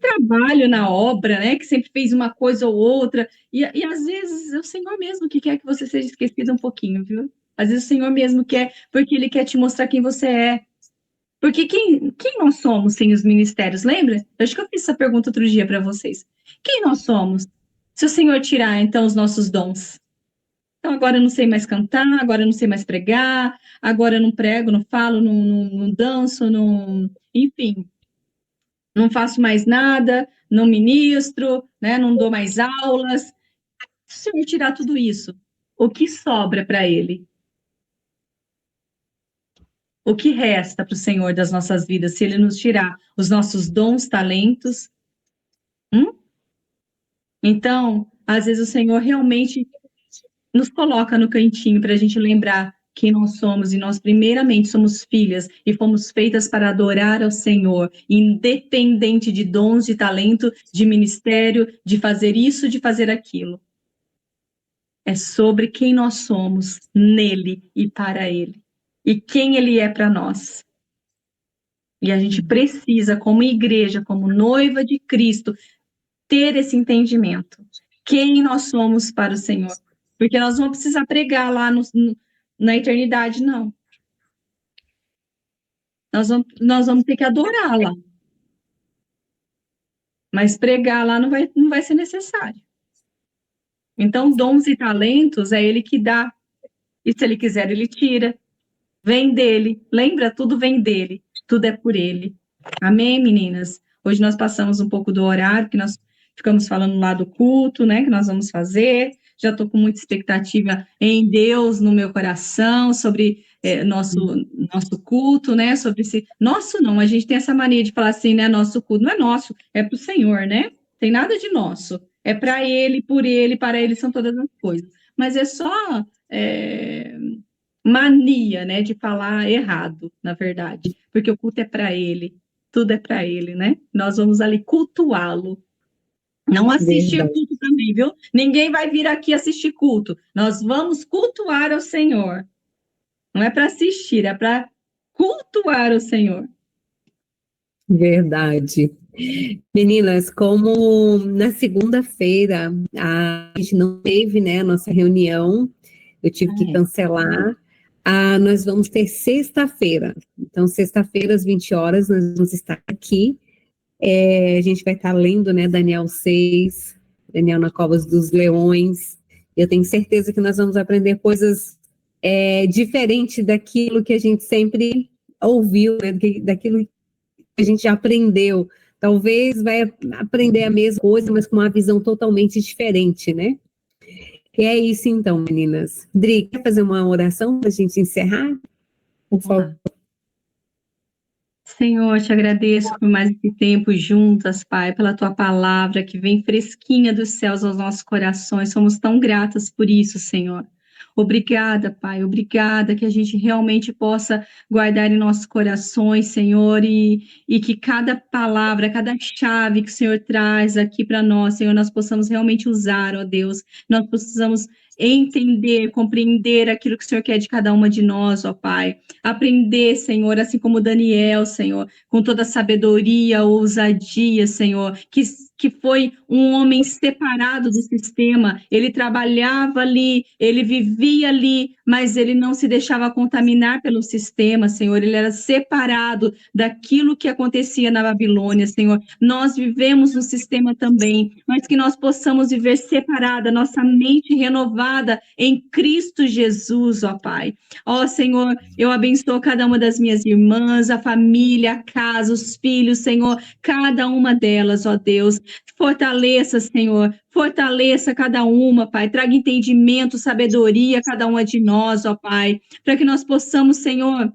trabalho na obra, né? Que sempre fez uma coisa ou outra, e às vezes é o Senhor mesmo que quer que você seja esquecido um pouquinho, viu? Às vezes o Senhor mesmo quer, porque Ele quer te mostrar quem você é. Porque quem nós somos sem os ministérios? Lembra? Eu acho que eu fiz essa pergunta outro dia para vocês. Quem nós somos? Se o Senhor tirar, então, os nossos dons. Então, agora eu não sei mais cantar, agora eu não sei mais pregar, agora eu não prego, não falo, não danço, enfim, não faço mais nada, não ministro, né, não dou mais aulas. Se o Senhor tirar tudo isso, o que sobra para Ele? O que resta para o Senhor das nossas vidas se Ele nos tirar os nossos dons, talentos? Então, às vezes o Senhor realmente nos coloca no cantinho para a gente lembrar quem nós somos, e nós, primeiramente, somos filhas e fomos feitas para adorar ao Senhor, independente de dons, de talento, de ministério, de fazer isso, de fazer aquilo. É sobre quem nós somos nele e para ele, e quem ele é para nós. E a gente precisa, como igreja, como noiva de Cristo, ter esse entendimento. Quem nós somos para o Senhor. Porque nós não vamos precisar pregar lá na eternidade, não. Nós vamos ter que adorá-la. Mas pregar lá não vai ser necessário. Então, dons e talentos é Ele que dá. E se Ele quiser, Ele tira. Vem dele. Lembra? Tudo vem dele. Tudo é por Ele. Amém, meninas? Hoje nós passamos um pouco do horário, que nós ficamos falando lá do culto, né? Que nós vamos fazer. Já estou com muita expectativa em Deus no meu coração, sobre nosso culto, né? Sobre esse. Nosso não, a gente tem essa mania de falar assim, né? Nosso culto não é nosso, é para o Senhor, né? Tem nada de nosso. É para Ele, por Ele, para Ele são todas as coisas. Mas é só mania, né, de falar errado, na verdade, porque o culto é para Ele, tudo é para Ele, né? Nós vamos ali cultuá-lo. Não assistir Verdade. culto também, viu? Ninguém vai vir aqui assistir culto. Nós vamos cultuar ao Senhor. Não é para assistir, é para cultuar o Senhor. Verdade. Meninas, como na segunda-feira a gente não teve, né, a nossa reunião, eu tive que cancelar. Nós vamos ter sexta-feira. Então, sexta-feira, às 20 horas, nós vamos estar aqui. A gente vai estar lendo, né, Daniel 6, Daniel na Covas dos Leões. Eu tenho certeza que nós vamos aprender coisas diferentes daquilo que a gente sempre ouviu, né, daquilo que a gente já aprendeu. Talvez vai aprender a mesma coisa, mas com uma visão totalmente diferente, né? E é isso então, meninas. Dri, quer fazer uma oração para a gente encerrar? Por favor. Senhor, te agradeço por mais esse tempo juntas, Pai, pela tua palavra que vem fresquinha dos céus aos nossos corações. Somos tão gratas por isso, Senhor. Obrigada, Pai, obrigada que a gente realmente possa guardar em nossos corações, Senhor, e que cada palavra, cada chave que o Senhor traz aqui para nós, Senhor, nós possamos realmente usar, ó Deus, nós possamos entender, compreender aquilo que o Senhor quer de cada uma de nós, ó Pai. Aprender, Senhor, assim como Daniel, Senhor, com toda a sabedoria, ousadia, Senhor, que foi um homem separado do sistema, ele trabalhava ali, ele vivia ali, mas ele não se deixava contaminar pelo sistema, Senhor, ele era separado daquilo que acontecia na Babilônia, Senhor. Nós vivemos no sistema também, mas que nós possamos viver separada, nossa mente renovada em Cristo Jesus, ó Pai. Ó Senhor, eu abençoo cada uma das minhas irmãs, a família, a casa, os filhos, Senhor, cada uma delas, ó Deus. Fortaleça, Senhor, fortaleça cada uma, Pai. Traga entendimento, sabedoria a cada uma de nós, ó Pai, para que nós possamos, Senhor,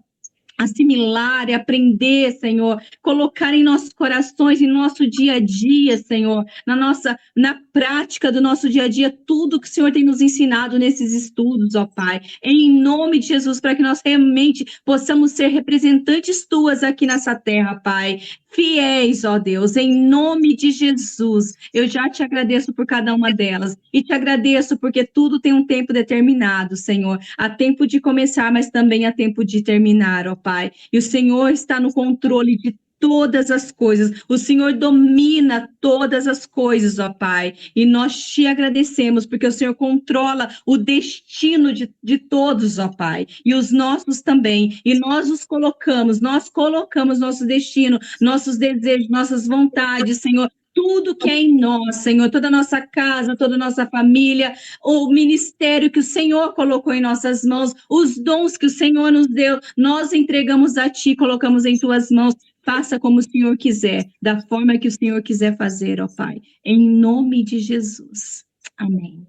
assimilar e aprender, Senhor, colocar em nossos corações, em nosso dia a dia, Senhor, na prática do nosso dia a dia, tudo que o Senhor tem nos ensinado nesses estudos, ó Pai, em nome de Jesus, para que nós realmente possamos ser representantes tuas aqui nessa terra, Pai, fiéis, ó Deus, em nome de Jesus. Eu já te agradeço por cada uma delas e te agradeço porque tudo tem um tempo determinado, Senhor. Há tempo de começar, mas também há tempo de terminar, ó Pai. E o Senhor está no controle de todas as coisas. O Senhor domina todas as coisas, ó Pai. E nós te agradecemos porque o Senhor controla o destino de todos, ó Pai. E os nossos também. E nós colocamos nosso destino, nossos desejos, nossas vontades, Senhor, tudo que é em nós, Senhor, toda a nossa casa, toda a nossa família, o ministério que o Senhor colocou em nossas mãos, os dons que o Senhor nos deu, nós entregamos a Ti, colocamos em Tuas mãos. Faça como o Senhor quiser, da forma que o Senhor quiser fazer, ó Pai. Em nome de Jesus. Amém.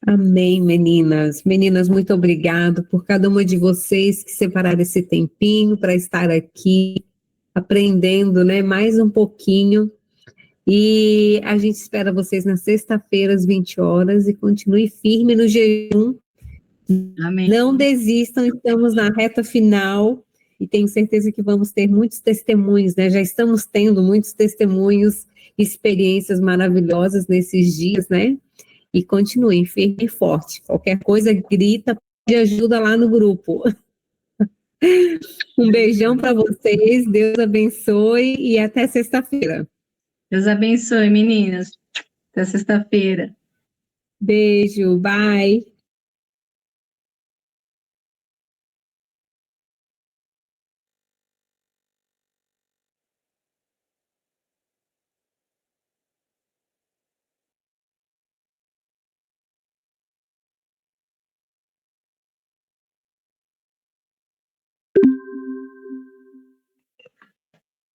Amém, meninas. Meninas, muito obrigado por cada uma de vocês que separaram esse tempinho para estar aqui, aprendendo, né, mais um pouquinho. E a gente espera vocês na sexta-feira, às 20 horas, e continue firme no jejum. Amém. Não desistam, estamos na reta final e tenho certeza que vamos ter muitos testemunhos, né? Já estamos tendo muitos testemunhos, experiências maravilhosas nesses dias, né? E continuem firme e forte. Qualquer coisa, grita, pede ajuda lá no grupo. Um beijão para vocês, Deus abençoe e até sexta-feira. Deus abençoe, meninas. Até sexta-feira. Beijo, bye.